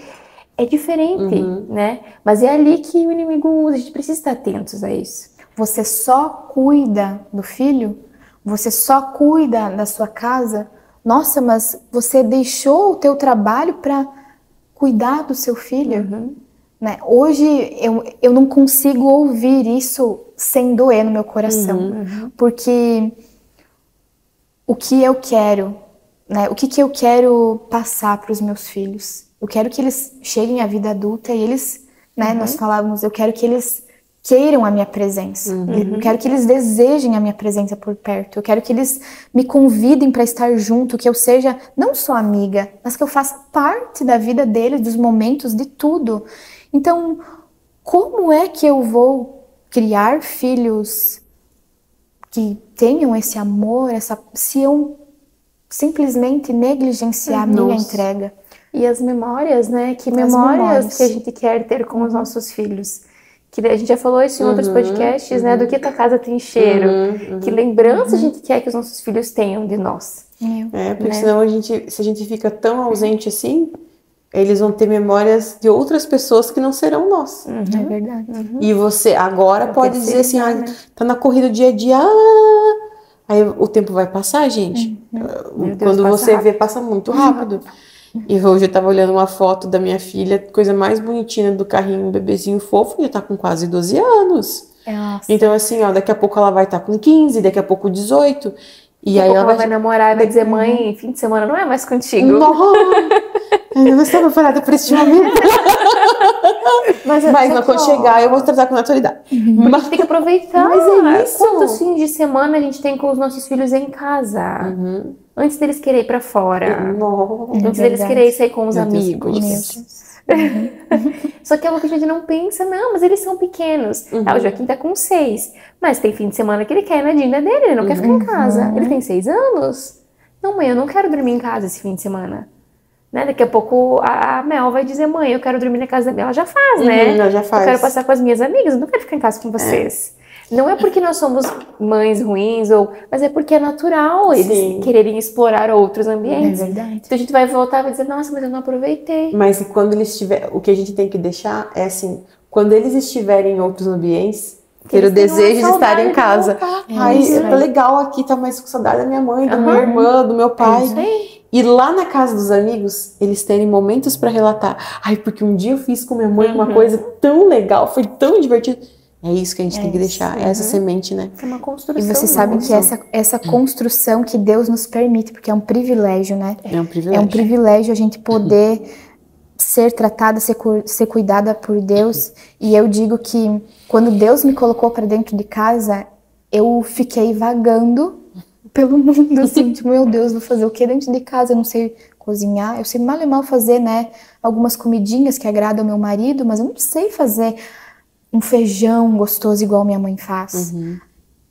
é diferente, né? Mas é ali que o inimigo usa, a gente precisa estar atentos a isso. Você só cuida do filho? Você só cuida da sua casa? Nossa, mas você deixou o teu trabalho para cuidar do seu filho? Né? Hoje eu não consigo ouvir isso sem doer no meu coração. Porque o que eu quero, né? O que eu quero passar para os meus filhos? Eu quero que eles cheguem à vida adulta e eles, né? Nós falávamos, eu quero que eles queiram a minha presença. Eu quero que eles desejem a minha presença por perto. Eu quero que eles me convidem para estar junto, que eu seja não só amiga, mas que eu faça parte da vida deles, dos momentos, de tudo. Então, como é que eu vou criar filhos que tenham esse amor, se eu simplesmente negligenciar a minha entrega? E as memórias, né? Que memórias que a gente quer ter com os nossos filhos? Que a gente já falou isso em outros podcasts, né? Do que tua casa tem cheiro. Que lembrança a gente quer que os nossos filhos tenham de nós. Porque senão se a gente fica tão ausente assim, eles vão ter memórias de outras pessoas que não serão nós. É verdade. E você agora pode dizer assim, tá na corrida do dia a dia, aí o tempo vai passar, gente. Quando você vê, passa muito rápido. E hoje eu tava olhando uma foto da minha filha, coisa mais bonitinha do carrinho, um bebezinho fofo, já tá com quase 12 anos. Então assim, ó, daqui a pouco ela vai estar com 15, daqui a pouco 18. E aí ela vai namorar e vai dizer, mãe, fim de semana não é mais contigo. Não, eu não estava preparada para esse momento. Mas quando chegar, eu vou tratar com naturalidade. Porque a gente tem que aproveitar. Mas é isso. Quantos fins de semana a gente tem com os nossos filhos em casa? Antes deles querer ir pra fora. Antes deles querer sair com os amigos. Só que é algo que a gente não pensa, não, mas eles são pequenos. O Joaquim tá com 6, mas tem fim de semana que ele quer ir na dinda dele, ele não quer ficar em casa. Ele tem 6 anos. Não, mãe, eu não quero dormir em casa esse fim de semana. Né? Daqui a pouco a Mel vai dizer, mãe, eu quero dormir na casa da Mel. Ela já faz, né? Ela já faz. Eu quero passar com as minhas amigas, eu não quero ficar em casa com vocês. Não é porque nós somos mães ruins, mas é porque é natural eles quererem explorar outros ambientes. É verdade. Então a gente vai voltar e vai dizer, nossa, mas eu não aproveitei. Mas quando eles estiverem, o que a gente tem que deixar é assim, quando eles estiverem em outros ambientes, ter o desejo de estar em casa. Ai, tá legal aqui, tá mais com saudade da minha mãe, da minha irmã, do meu pai. E lá na casa dos amigos, eles terem momentos para relatar. Ai, porque um dia eu fiz com minha mãe uma coisa tão legal, foi tão divertido. É isso que a gente tem que deixar, essa semente, né? É uma construção. E você sabe que essa construção que Deus nos permite, porque é um privilégio, né? É um privilégio. É um privilégio a gente poder ser tratada, ser cuidada por Deus. E eu digo que quando Deus me colocou para dentro de casa, eu fiquei vagando pelo mundo, assim, tipo, meu Deus, vou fazer o que dentro de casa? Eu não sei cozinhar, eu sei mal e mal fazer, né, algumas comidinhas que agradam ao meu marido, mas eu não sei fazer um feijão gostoso igual minha mãe faz.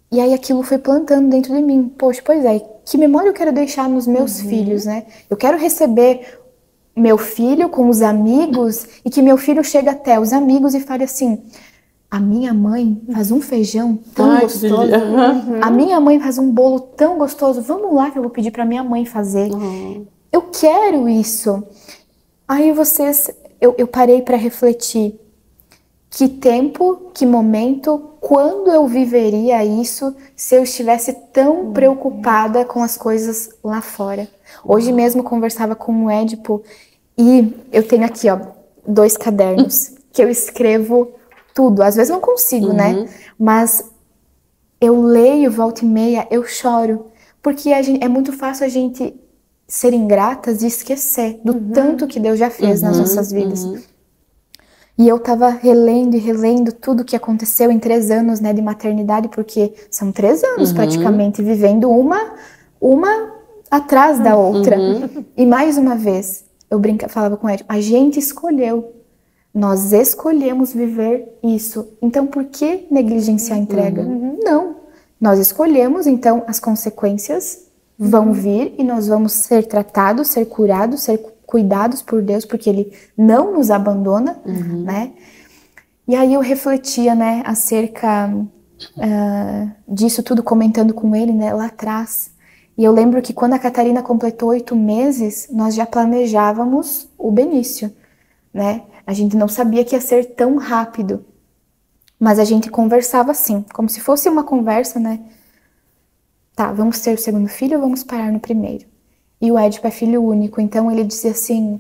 E aí aquilo foi plantando dentro de mim. Poxa, pois é, que memória eu quero deixar nos meus filhos, né? Eu quero receber meu filho com os amigos e que meu filho chegue até os amigos e fale assim, a minha mãe faz um feijão tão gostoso, a minha mãe faz um bolo tão gostoso, vamos lá que eu vou pedir pra minha mãe fazer. Eu quero isso. Aí eu parei pra refletir. Que tempo, que momento, quando eu viveria isso se eu estivesse tão preocupada com as coisas lá fora. Hoje mesmo conversava com o Édipo e eu tenho aqui, ó, 2 cadernos que eu escrevo tudo. Às vezes não consigo, né? Mas eu leio, volta e meia, eu choro. Porque é muito fácil a gente ser ingratas e esquecer do tanto que Deus já fez nas nossas vidas. E eu tava relendo e relendo tudo que aconteceu em 3 anos, né, de maternidade, porque são 3 anos praticamente, vivendo uma atrás da outra. E mais uma vez, eu falava com ele, a gente escolheu, nós escolhemos viver isso. Então, por que negligenciar a entrega? Não, nós escolhemos, então as consequências vão vir e nós vamos ser tratados, ser curados, ser cuidados por Deus, porque Ele não nos abandona, né? E aí eu refletia, né, acerca disso tudo, comentando com ele, né, lá atrás. E eu lembro que quando a Catarina completou 8 meses, nós já planejávamos o Benício, né? A gente não sabia que ia ser tão rápido, mas a gente conversava assim, como se fosse uma conversa, né? Tá, vamos ter o segundo filho ou vamos parar no primeiro? E o Édipo é filho único, então ele dizia assim,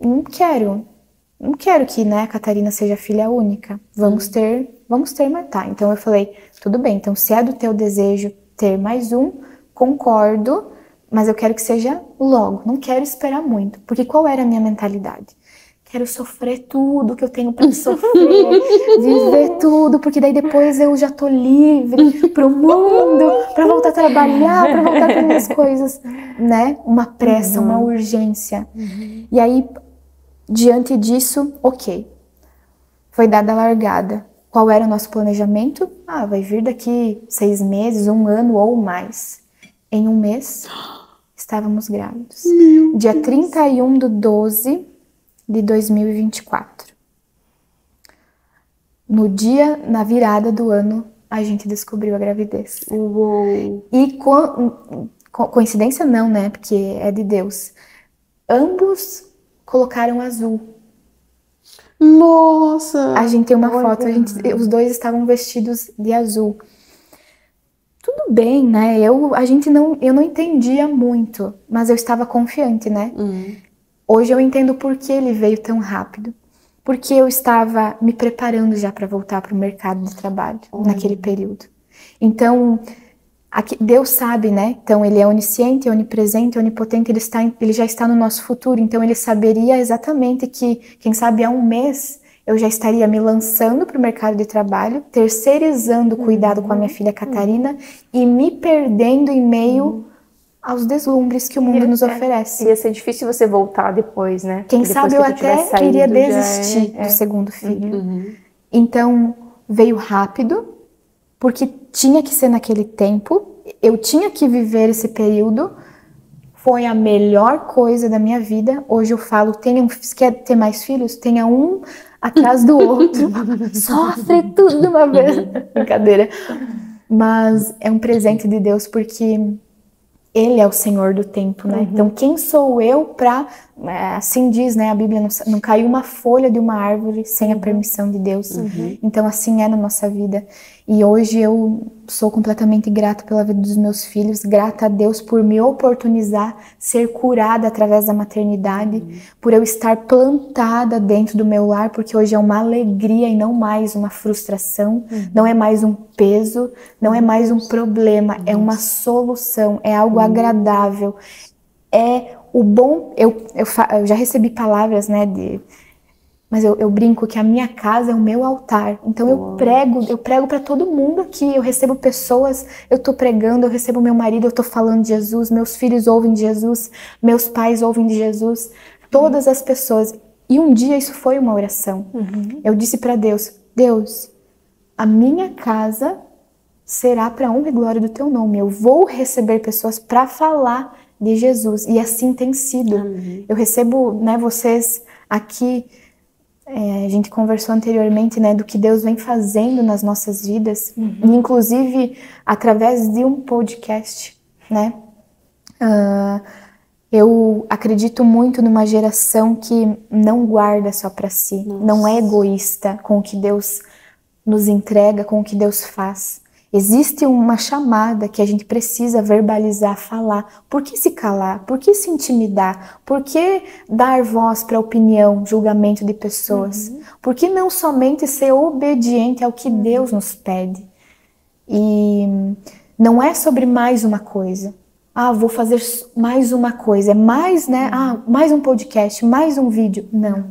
não quero que, né, a Catarina seja filha única, vamos ter, mas tá. Então eu falei, tudo bem, então se é do teu desejo ter mais um, concordo, mas eu quero que seja logo, não quero esperar muito, porque qual era a minha mentalidade? Quero sofrer tudo que eu tenho pra sofrer, viver tudo, porque daí depois eu já tô livre pro mundo, pra voltar a trabalhar, pra voltar a ter minhas coisas, né? Uma pressa, uma urgência. E aí, diante disso, ok, foi dada a largada. Qual era o nosso planejamento? Ah, vai vir daqui 6 meses, 1 ano ou mais. Em 1 mês, estávamos grávidos. Dia 31/12 de 2024. No dia, na virada do ano, a gente descobriu a gravidez. Uou. E coincidência não, né? Porque é de Deus. Ambos colocaram azul. Nossa! A gente tem uma foto, os 2 estavam vestidos de azul. Tudo bem, né? Eu não entendia muito, mas eu estava confiante, né? Hoje eu entendo por que ele veio tão rápido. Porque eu estava me preparando já para voltar para o mercado de trabalho naquele período. Então, Deus sabe, né? Então, Ele é onisciente, onipresente, onipotente, Ele já está no nosso futuro. Então, Ele saberia exatamente que, quem sabe, há 1 mês eu já estaria me lançando para o mercado de trabalho, terceirizando o cuidado com a minha filha Catarina e me perdendo em meio aos deslumbres que o mundo nos oferece. Ia ser difícil você voltar depois, né? Quem sabe eu até queria desistir do segundo filho. Então, veio rápido, porque tinha que ser naquele tempo, eu tinha que viver esse período, foi a melhor coisa da minha vida. Hoje eu falo, quer ter mais filhos? Tenha um atrás do outro, sofre tudo de uma vez. Brincadeira. Mas é um presente de Deus, porque Ele é o Senhor do tempo, né? Então, quem sou eu para, assim diz, né? A Bíblia, não caiu uma folha de uma árvore sem a permissão de Deus. Então, assim é na nossa vida. E hoje eu sou completamente grata pela vida dos meus filhos, grata a Deus por me oportunizar ser curada através da maternidade, por eu estar plantada dentro do meu lar, porque hoje é uma alegria e não mais uma frustração, não é mais um peso, não é mais um problema, é uma solução, é algo agradável, é o bom. Eu já recebi palavras, né, mas eu brinco que a minha casa é o meu altar. Então eu prego para todo mundo aqui. Eu recebo pessoas, eu tô pregando, eu recebo meu marido, eu tô falando de Jesus, meus filhos ouvem de Jesus, meus pais ouvem de Jesus, todas as pessoas. E um dia isso foi uma oração. Eu disse para Deus, a minha casa será para honra e glória do teu nome. Eu vou receber pessoas para falar de Jesus. E assim tem sido. Eu recebo, né, vocês aqui. A gente conversou anteriormente, né, do que Deus vem fazendo nas nossas vidas, inclusive através de um podcast, né? Eu acredito muito numa geração que não guarda só para si, não é egoísta com o que Deus nos entrega, com o que Deus faz. Existe uma chamada que a gente precisa verbalizar, falar. Por que se calar? Por que se intimidar? Por que dar voz para opinião, julgamento de pessoas? Por que não somente ser obediente ao que Deus nos pede? E não é sobre mais uma coisa. Vou fazer mais uma coisa. É mais, né? Mais um podcast, mais um vídeo. Não.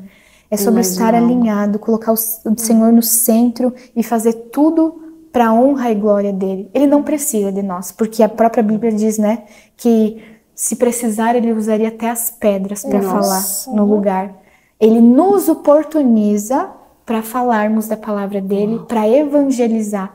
É sobre estar alinhado, colocar o Senhor no centro e fazer tudo para a honra e glória dele. Ele não precisa de nós, porque a própria Bíblia diz, né, que se precisar ele usaria até as pedras para falar no lugar. Ele nos oportuniza para falarmos da palavra dele, para evangelizar.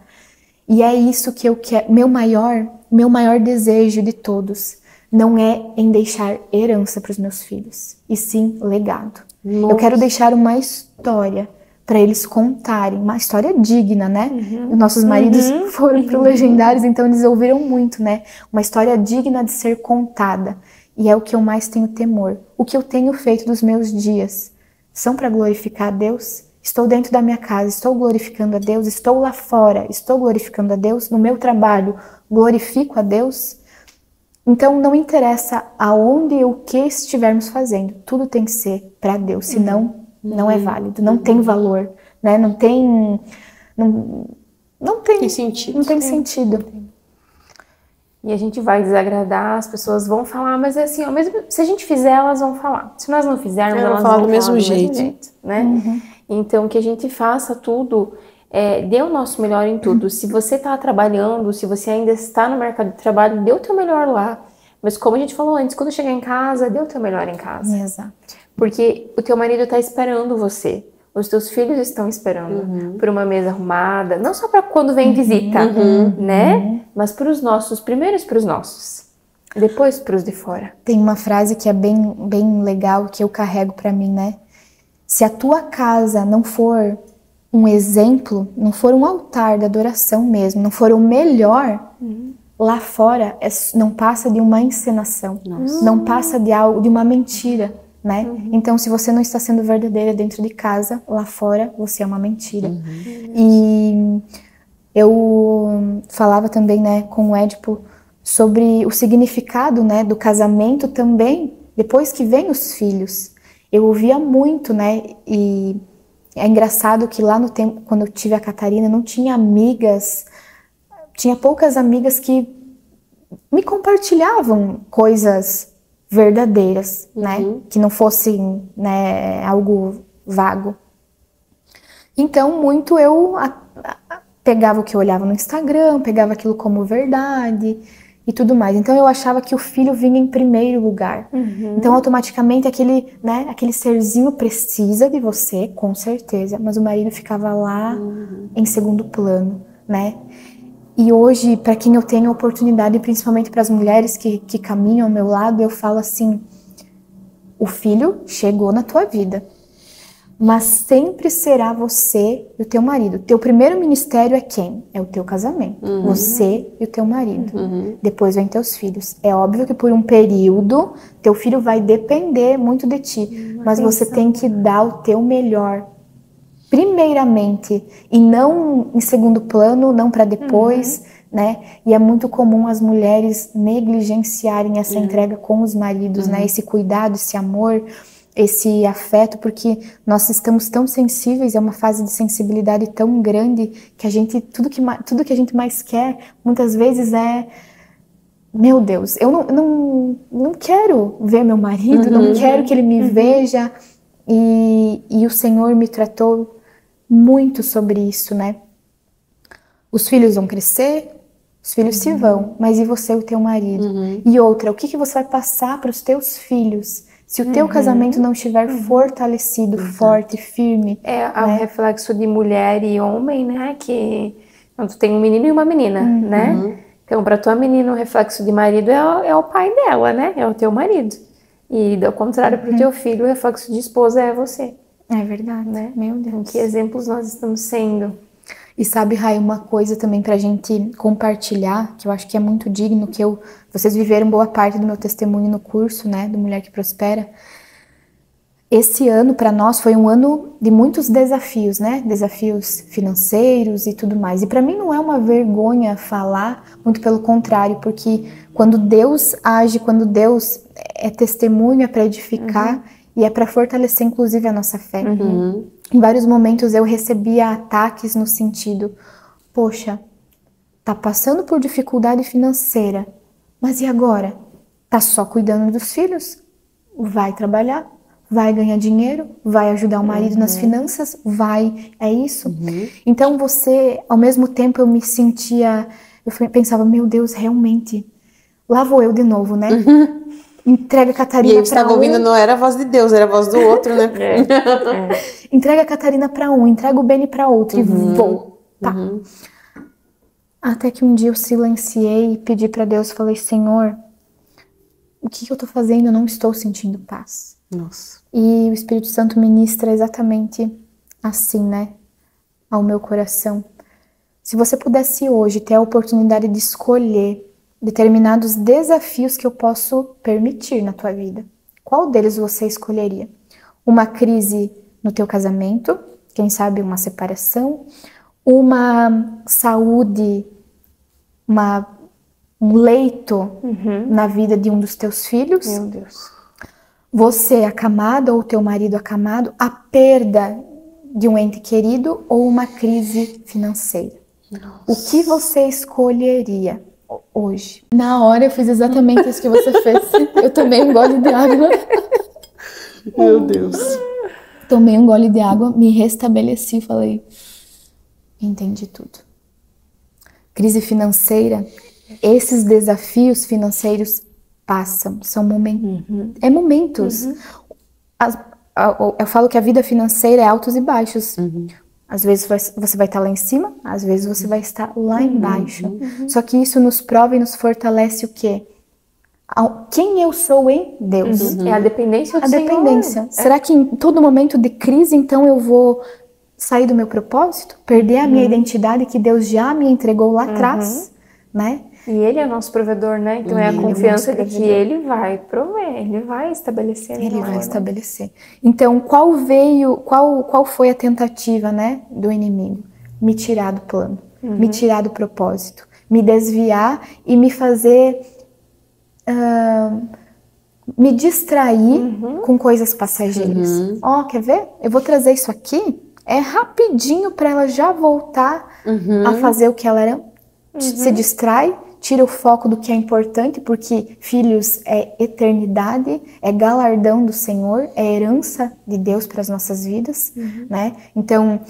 E é isso que eu quero. Meu maior desejo de todos não é em deixar herança para os meus filhos, e sim legado. Eu quero deixar uma história para eles contarem, uma história digna, né? Nossos maridos foram para o Legendários, então eles ouviram muito, né? Uma história digna de ser contada. E é o que eu mais tenho temor. O que eu tenho feito dos meus dias são para glorificar a Deus? Estou dentro da minha casa, estou glorificando a Deus? Estou lá fora, estou glorificando a Deus? No meu trabalho, glorifico a Deus? Então não interessa aonde e o que estivermos fazendo, tudo tem que ser para Deus, senão não é válido, não tem valor, né? Não tem sentido. Não tem sentido. E a gente vai desagradar, as pessoas vão falar, mas é assim, ó, mesmo se a gente fizer, elas vão falar. Se nós não fizermos, elas vão falar do mesmo jeito, né? Então que a gente faça tudo, dê o nosso melhor em tudo. Se você está trabalhando, se você ainda está no mercado de trabalho, dê o teu melhor lá. Mas como a gente falou antes, quando chegar em casa, dê o teu melhor em casa. Exato. Porque o teu marido está esperando você. Os teus filhos estão esperando por uma mesa arrumada. Não só para quando vem visita, né? Mas para os nossos. Primeiro para os nossos. Depois para os de fora. Tem uma frase que é bem legal, que eu carrego para mim, né? Se a tua casa não for um exemplo, não for um altar de adoração mesmo, não for o melhor, lá fora não passa de uma encenação. Não passa de algo, de uma mentira. Né? Então, se você não está sendo verdadeira dentro de casa, lá fora você é uma mentira. E eu falava também, né, com o Édipo sobre o significado, né, do casamento também, depois que vem os filhos. Eu ouvia muito, né, e é engraçado que lá no tempo, quando eu tive a Catarina, não tinha amigas, tinha poucas amigas que me compartilhavam coisas verdadeiras, né? Que não fossem, né, algo vago. Então, muito eu pegava o que eu olhava no Instagram, pegava aquilo como verdade e tudo mais. Então, eu achava que o filho vinha em primeiro lugar. Então, automaticamente, aquele serzinho precisa de você, com certeza, mas o marido ficava lá em segundo plano, né? E hoje, para quem eu tenho a oportunidade, principalmente para as mulheres que caminham ao meu lado, eu falo assim, o filho chegou na tua vida, mas sempre será você e o teu marido. Teu primeiro ministério é quem? É o teu casamento. Você e o teu marido. Depois vem teus filhos. É óbvio que por um período, teu filho vai depender muito de ti, mas você tem que dar o teu melhor. Primeiramente, e não em segundo plano, não para depois, né? E é muito comum as mulheres negligenciarem essa entrega com os maridos, né? Esse cuidado, esse amor, esse afeto, porque nós estamos tão sensíveis, é uma fase de sensibilidade tão grande que a gente, tudo que a gente mais quer, muitas vezes é, meu Deus, eu não quero ver meu marido, não quero que ele me veja, e o Senhor me tratou muito sobre isso, né? Os filhos vão crescer, os filhos se vão, mas e você e o teu marido? E outra, o que você vai passar para os teus filhos se o teu casamento não estiver fortalecido, forte, firme? É o reflexo de mulher e homem, né? Que tu tem um menino e uma menina, né? Então, para tua menina, o reflexo de marido é o pai dela, né? É o teu marido. E, ao contrário, para o teu filho, o reflexo de esposa é você. É verdade, né? Meu Deus. Que exemplos nós estamos sendo. E sabe, Rai, uma coisa também pra gente compartilhar, que eu acho que é muito digno, que vocês viveram boa parte do meu testemunho no curso, né, do Mulher que Prospera. Esse ano para nós foi um ano de muitos desafios, né? Desafios financeiros e tudo mais. E para mim não é uma vergonha falar, muito pelo contrário, porque quando Deus age, quando Deus é testemunha para edificar e é para fortalecer inclusive a nossa fé. Em vários momentos eu recebia ataques no sentido, poxa, tá passando por dificuldade financeira, mas e agora? Tá só cuidando dos filhos? Vai trabalhar? Vai ganhar dinheiro? Vai ajudar o marido nas finanças? Vai, é isso? Então você, ao mesmo tempo eu me sentia, pensava, meu Deus, realmente, lá vou eu de novo, né? Entrega a Catarina E aí você estava ouvindo, não era a voz de Deus, era a voz do outro, né? Entrega a Catarina para um, entrega o Beni para outro e vou. Tá. Até que um dia eu silenciei e pedi para Deus, falei, Senhor, o que eu tô fazendo? Eu não estou sentindo paz. Nossa. E o Espírito Santo ministra exatamente assim, né? Ao meu coração. Se você pudesse hoje ter a oportunidade de escolher determinados desafios que eu posso permitir na tua vida, qual deles você escolheria? Uma crise no teu casamento, quem sabe uma separação, uma saúde, um leito na vida de um dos teus filhos, Meu Deus. você acamado ou teu marido acamado, a perda de um ente querido ou uma crise financeira. Nossa. O que você escolheria hoje? Na hora eu fiz exatamente isso que você fez. Eu tomei um gole de água. Meu Deus. Tomei um gole de água, me restabeleci e falei, entendi tudo. Crise financeira, esses desafios financeiros passam, são momentos. É momentos. Eu falo que a vida financeira é altos e baixos. Às vezes você vai estar lá em cima, às vezes você vai estar lá embaixo. Só que isso nos prova e nos fortalece o quê? Quem eu sou em Deus. É a dependência do Senhor. Dependência. Será que em todo momento de crise, então, eu vou sair do meu propósito? Perder a minha identidade que Deus já me entregou lá atrás, né? E Ele é nosso provedor, né? Então é a confiança de que Ele vai prover, Ele vai estabelecer. Ele vai estabelecer. Então, qual foi a tentativa, né, do inimigo? Me tirar do plano, me tirar do propósito, me desviar e me fazer me distrair com coisas passageiras. Quer ver? Eu vou trazer isso aqui, é rapidinho para ela já voltar a fazer o que ela era. Se distrai, tira o foco do que é importante, porque filhos é eternidade, é galardão do Senhor, é herança de Deus para as nossas vidas, né? Então,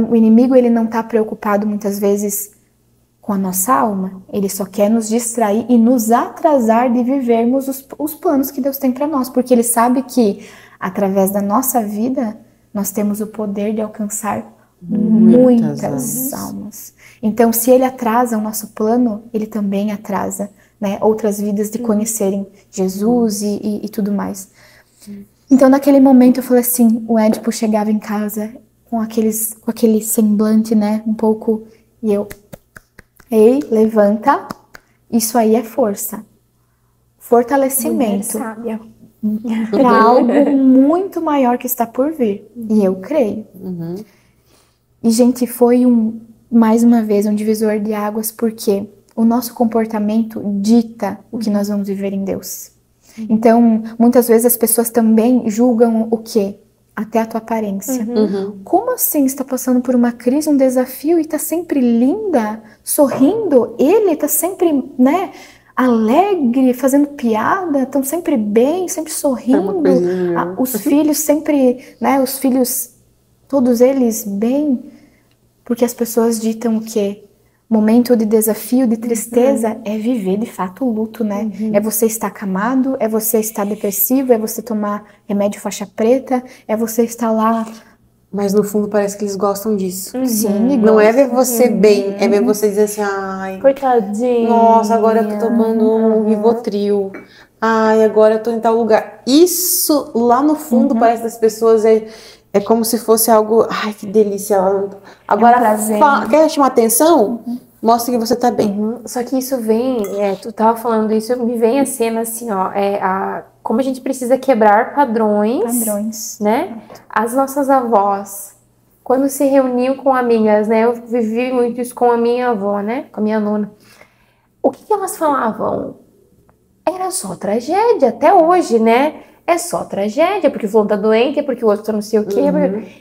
o inimigo ele não está preocupado muitas vezes com a nossa alma, ele só quer nos distrair e nos atrasar de vivermos os planos que Deus tem para nós, porque ele sabe que através da nossa vida nós temos o poder de alcançar muitas almas. Então, se ele atrasa o nosso plano, ele também atrasa, né, outras vidas de conhecerem Jesus e tudo mais. Então, naquele momento, eu falei assim, o Édipo chegava em casa com aquele semblante, né, um pouco, e eu, ei, levanta, isso aí é força, fortalecimento para algo muito maior que está por vir, e eu creio. E, gente, foi mais uma vez um divisor de águas, porque o nosso comportamento dita o que nós vamos viver em Deus. Então, muitas vezes as pessoas também julgam o quê? Até a tua aparência. Como assim? Está passando por uma crise, um desafio e está sempre linda, sorrindo? Ele está sempre, né, alegre, fazendo piada, estão sempre bem, sempre sorrindo. Os filhos sempre, né, os filhos, todos eles bem. Porque as pessoas ditam o quê? Momento de desafio, de tristeza, é viver de fato o luto, né? É você estar acamado, é você estar depressivo, é você tomar remédio faixa preta, é você estar lá. Mas no fundo parece que eles gostam disso. Sim, não é ver você bem, é ver você dizer assim, ai, coitadinho. Nossa, agora eu tô tomando um Rivotril. Ai, agora eu tô em tal lugar. Isso lá no fundo parece das pessoas é como se fosse algo... Ai, que delícia. Agora, quer chamar atenção? Mostra que você tá bem. Só que isso vem... tu tava falando isso, me vem a cena assim, ó. como a gente precisa quebrar padrões, né? As nossas avós, quando se reuniam com amigas, né? Eu vivi muito isso com a minha avó, né? Com a minha nona. O que elas falavam? Era só tragédia, até hoje, né? É só tragédia, porque o fulano tá doente, porque o outro tá não sei o quê.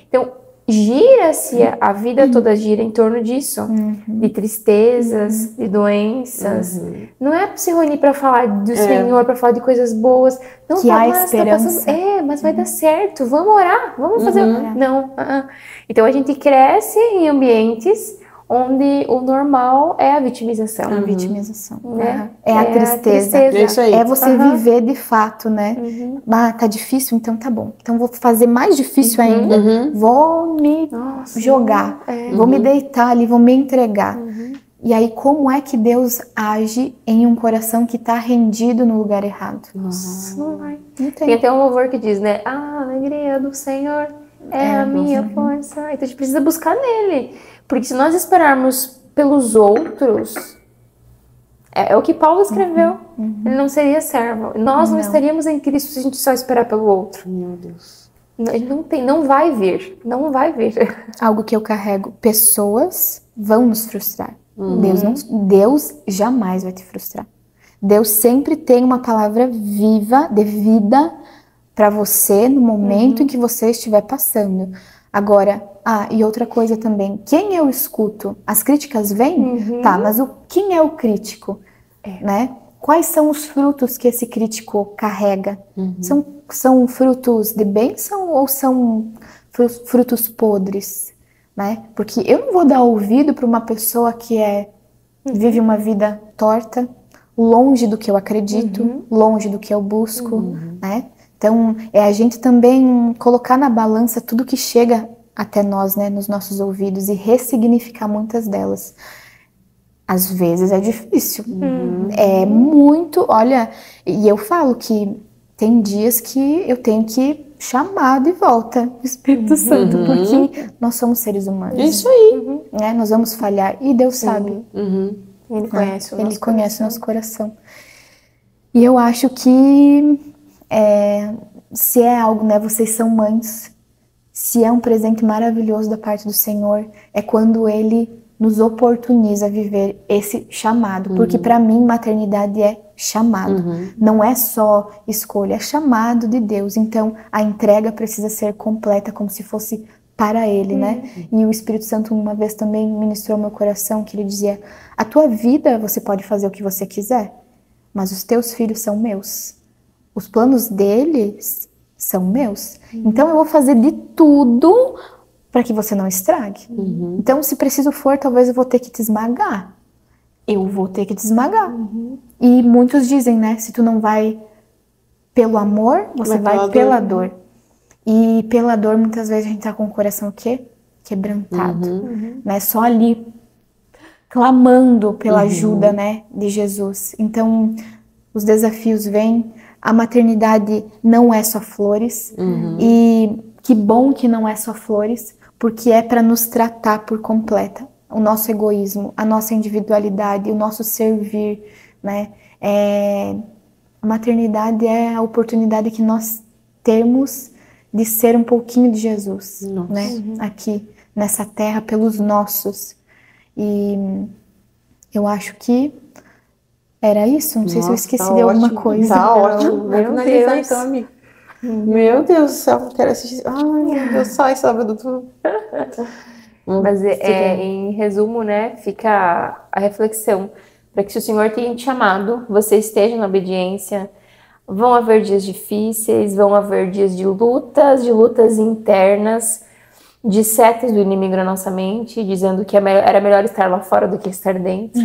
Então, gira-se, a vida toda gira em torno disso. De tristezas, de doenças. Não é pra se reunir pra falar do Senhor, pra falar de coisas boas. Não, que há esperança. Mas vai dar certo, vamos orar, vamos fazer... Não. Então, a gente cresce em ambientes onde o normal é a vitimização. A vitimização. Né? É a tristeza. É isso aí. É você viver de fato, né? Tá difícil, então tá bom. Então vou fazer mais difícil ainda. Vou me jogar. Vou me deitar ali, vou me entregar. E aí, como é que Deus age em um coração que tá rendido no lugar errado? Nossa, não vai. Tem até um louvor que diz, né? A alegria do Senhor é a minha força. Então a gente precisa buscar nele. Porque se nós esperarmos pelos outros, é o que Paulo escreveu. Ele não seria servo. Nós não estaríamos em Cristo se a gente só esperar pelo outro. Meu Deus. Não vai vir. Não vai vir. Algo que eu carrego. Pessoas vão nos frustrar. Deus jamais vai te frustrar. Deus sempre tem uma palavra viva, de vida, para você no momento em que você estiver passando. Agora, e outra coisa também, quem eu escuto? As críticas vêm? Tá, mas quem é o crítico? Né? Quais são os frutos que esse crítico carrega? São frutos de bênção ou são frutos podres? Né? Porque eu não vou dar ouvido para uma pessoa que vive uma vida torta, longe do que eu acredito, longe do que eu busco, né? Então, é a gente também colocar na balança tudo que chega até nós, né, nos nossos ouvidos e ressignificar muitas delas. Às vezes é difícil. É muito, olha, e eu falo que tem dias que eu tenho que chamar de volta o Espírito Santo, porque nós somos seres humanos. Isso aí. Né? Nós vamos falhar e Deus sabe. Ele conhece o nosso coração. E eu acho que se é algo, né, vocês são mães, se é um presente maravilhoso da parte do Senhor, é quando Ele nos oportuniza a viver esse chamado, porque para mim maternidade é chamado, não é só escolha, é chamado de Deus. Então a entrega precisa ser completa, como se fosse para Ele, né? E o Espírito Santo uma vez também ministrou meu coração, que ele dizia: a tua vida você pode fazer o que você quiser, mas os teus filhos são meus. Os planos deles são meus. Então eu vou fazer de tudo para que você não estrague. Então, se preciso for, talvez eu vou ter que te esmagar. Eu vou ter que te esmagar. E muitos dizem, né? Se tu não vai pelo amor, você vai pela dor. E pela dor, muitas vezes a gente tá com o coração o quê? Quebrantado. Né? Só ali clamando pela ajuda, né, de Jesus. Então, os desafios vêm. A maternidade não é só flores. E que bom que não é só flores, porque é para nos tratar por completa. O nosso egoísmo, a nossa individualidade, o nosso servir, né? A maternidade é a oportunidade que nós temos de ser um pouquinho de Jesus, né? Aqui, nessa terra, pelos nossos. E eu acho que era isso? Não sei se eu esqueci de alguma coisa. Tá ótimo. Meu Vamos finalizar Deus. então, amiga. Meu Deus do céu, quero assistir. Ai, meu Deus, sai sábado tudo. Mas em resumo, né, fica a reflexão. Para que se o Senhor tenha te chamado, você esteja na obediência. Vão haver dias difíceis, vão haver dias de lutas internas, de setas do inimigo na nossa mente, dizendo que era melhor estar lá fora do que estar dentro.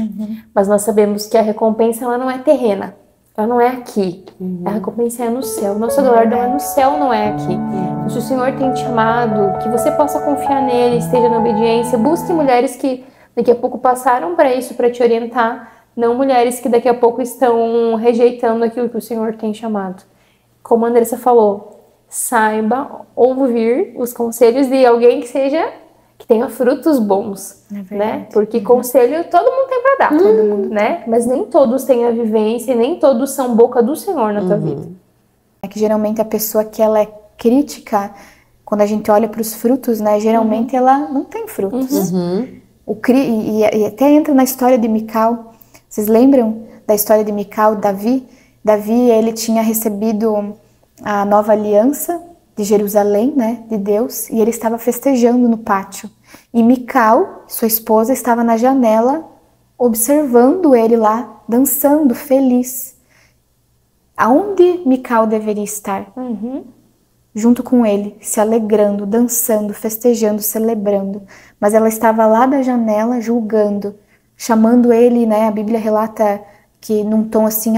Mas nós sabemos que a recompensa ela não é terrena, ela não é aqui. A recompensa é no céu. Nossa galardão é no céu, não é aqui. Então, se o Senhor tem te chamado, que você possa confiar nele, esteja na obediência. Busque mulheres que daqui a pouco passaram para isso, para te orientar. Não mulheres que daqui a pouco estão rejeitando aquilo que o Senhor tem chamado. Como a Andressa falou, saiba ouvir os conselhos de alguém que tenha frutos bons, né? Porque conselho todo mundo tem para dar, todo mundo, né? Mas nem todos têm a vivência, nem todos são boca do Senhor na tua vida. É que geralmente a pessoa que ela é crítica, quando a gente olha para os frutos, né, geralmente ela não tem frutos. E até entra na história de Mical. Vocês lembram da história de Mical, Davi? Davi, ele tinha recebido a nova aliança de Jerusalém, né, de Deus, e ele estava festejando no pátio. E Mical, sua esposa, estava na janela observando ele lá, dançando, feliz. Aonde Mical deveria estar? Junto com ele, se alegrando, dançando, festejando, celebrando. Mas ela estava lá da janela, julgando, chamando ele, né? A Bíblia relata que num tom assim,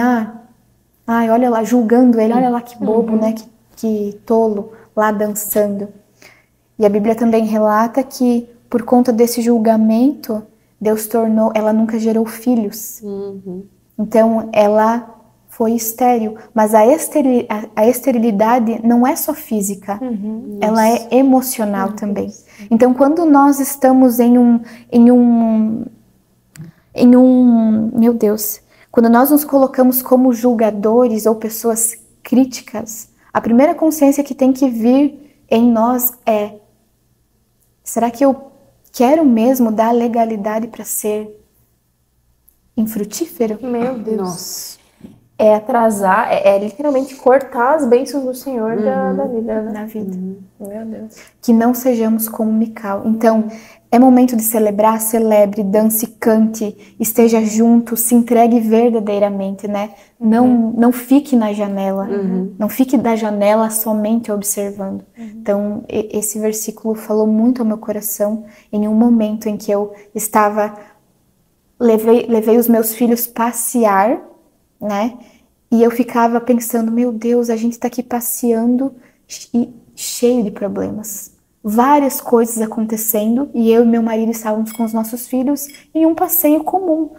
olha lá, julgando ele, olha lá que bobo, né? Que tolo, lá dançando. E a Bíblia também relata que por conta desse julgamento, ela nunca gerou filhos. Então, ela foi estéril. Mas a esterilidade não é só física, ela é emocional também. Então, quando nós estamos meu Deus, quando nós nos colocamos como julgadores ou pessoas críticas, a primeira consciência que tem que vir em nós é: será que eu quero mesmo dar legalidade para ser infrutífero? Meu Deus. Nossa. É atrasar, é literalmente cortar as bênçãos do Senhor da vida, né? Na vida. Meu Deus. Que não sejamos como Mical. Então, é momento de celebrar, celebre, dance, cante, esteja junto, se entregue verdadeiramente, né? Não fique na janela, não fique da janela somente observando. Então, esse versículo falou muito ao meu coração em um momento em que eu levei os meus filhos passear, né? E eu ficava pensando, meu Deus, a gente tá aqui passeando e cheio de problemas. Várias coisas acontecendo e eu e meu marido estávamos com os nossos filhos em um passeio comum,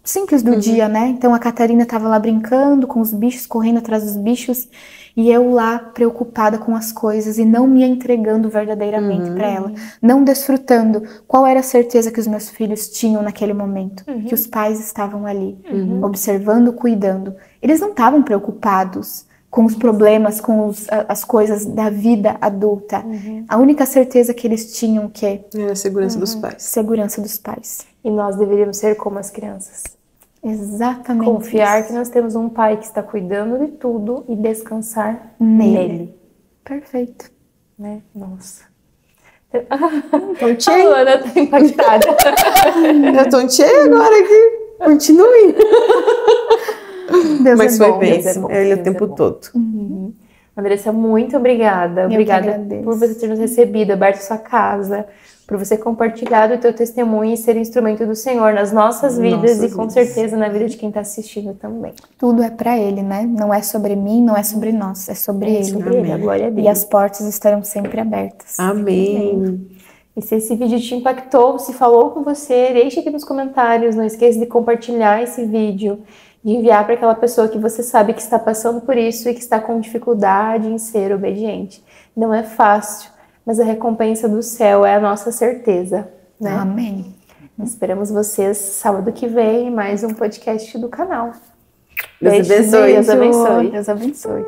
simples do dia, né? Então a Catarina estava lá brincando com os bichos, correndo atrás dos bichos, e eu lá preocupada com as coisas e não me entregando verdadeiramente para ela, não desfrutando. Qual era a certeza que os meus filhos tinham naquele momento? Que os pais estavam ali, observando, cuidando. Eles não estavam preocupados com os problemas, com as coisas da vida adulta. A única certeza que eles tinham que É a segurança dos pais. segurança dos pais. E nós deveríamos ser como as crianças. Exatamente. Confiar isso. que nós temos um pai que está cuidando de tudo e descansar nele. Perfeito. Né? Nossa. Tontinha? A Luana tá impactada. Eu tontinha agora aqui. Continue. Deus Mas é foi bom. bem. Deus é bom, Ele o Deus tempo é bom. todo. Andressa, muito obrigada. Eu que Obrigada agradeço. por você ter nos recebido, aberto sua casa, por você compartilhado o teu testemunho e ser instrumento do Senhor nas nossas vidas e com certeza na vida de quem está assistindo também. Tudo é para Ele, né? Não é sobre mim, não é sobre nós, é sobre Ele. Sobre ele, a glória é dele. E as portas estarão sempre abertas. Amém. E se esse vídeo te impactou, se falou com você, deixe aqui nos comentários. Não esqueça de compartilhar esse vídeo, de enviar para aquela pessoa que você sabe que está passando por isso e que está com dificuldade em ser obediente. Não é fácil, mas a recompensa do céu é a nossa certeza, né? Amém. Esperamos vocês sábado que vem em mais um podcast do canal. Deus Beijo, abençoe. Deus abençoe. Deus abençoe.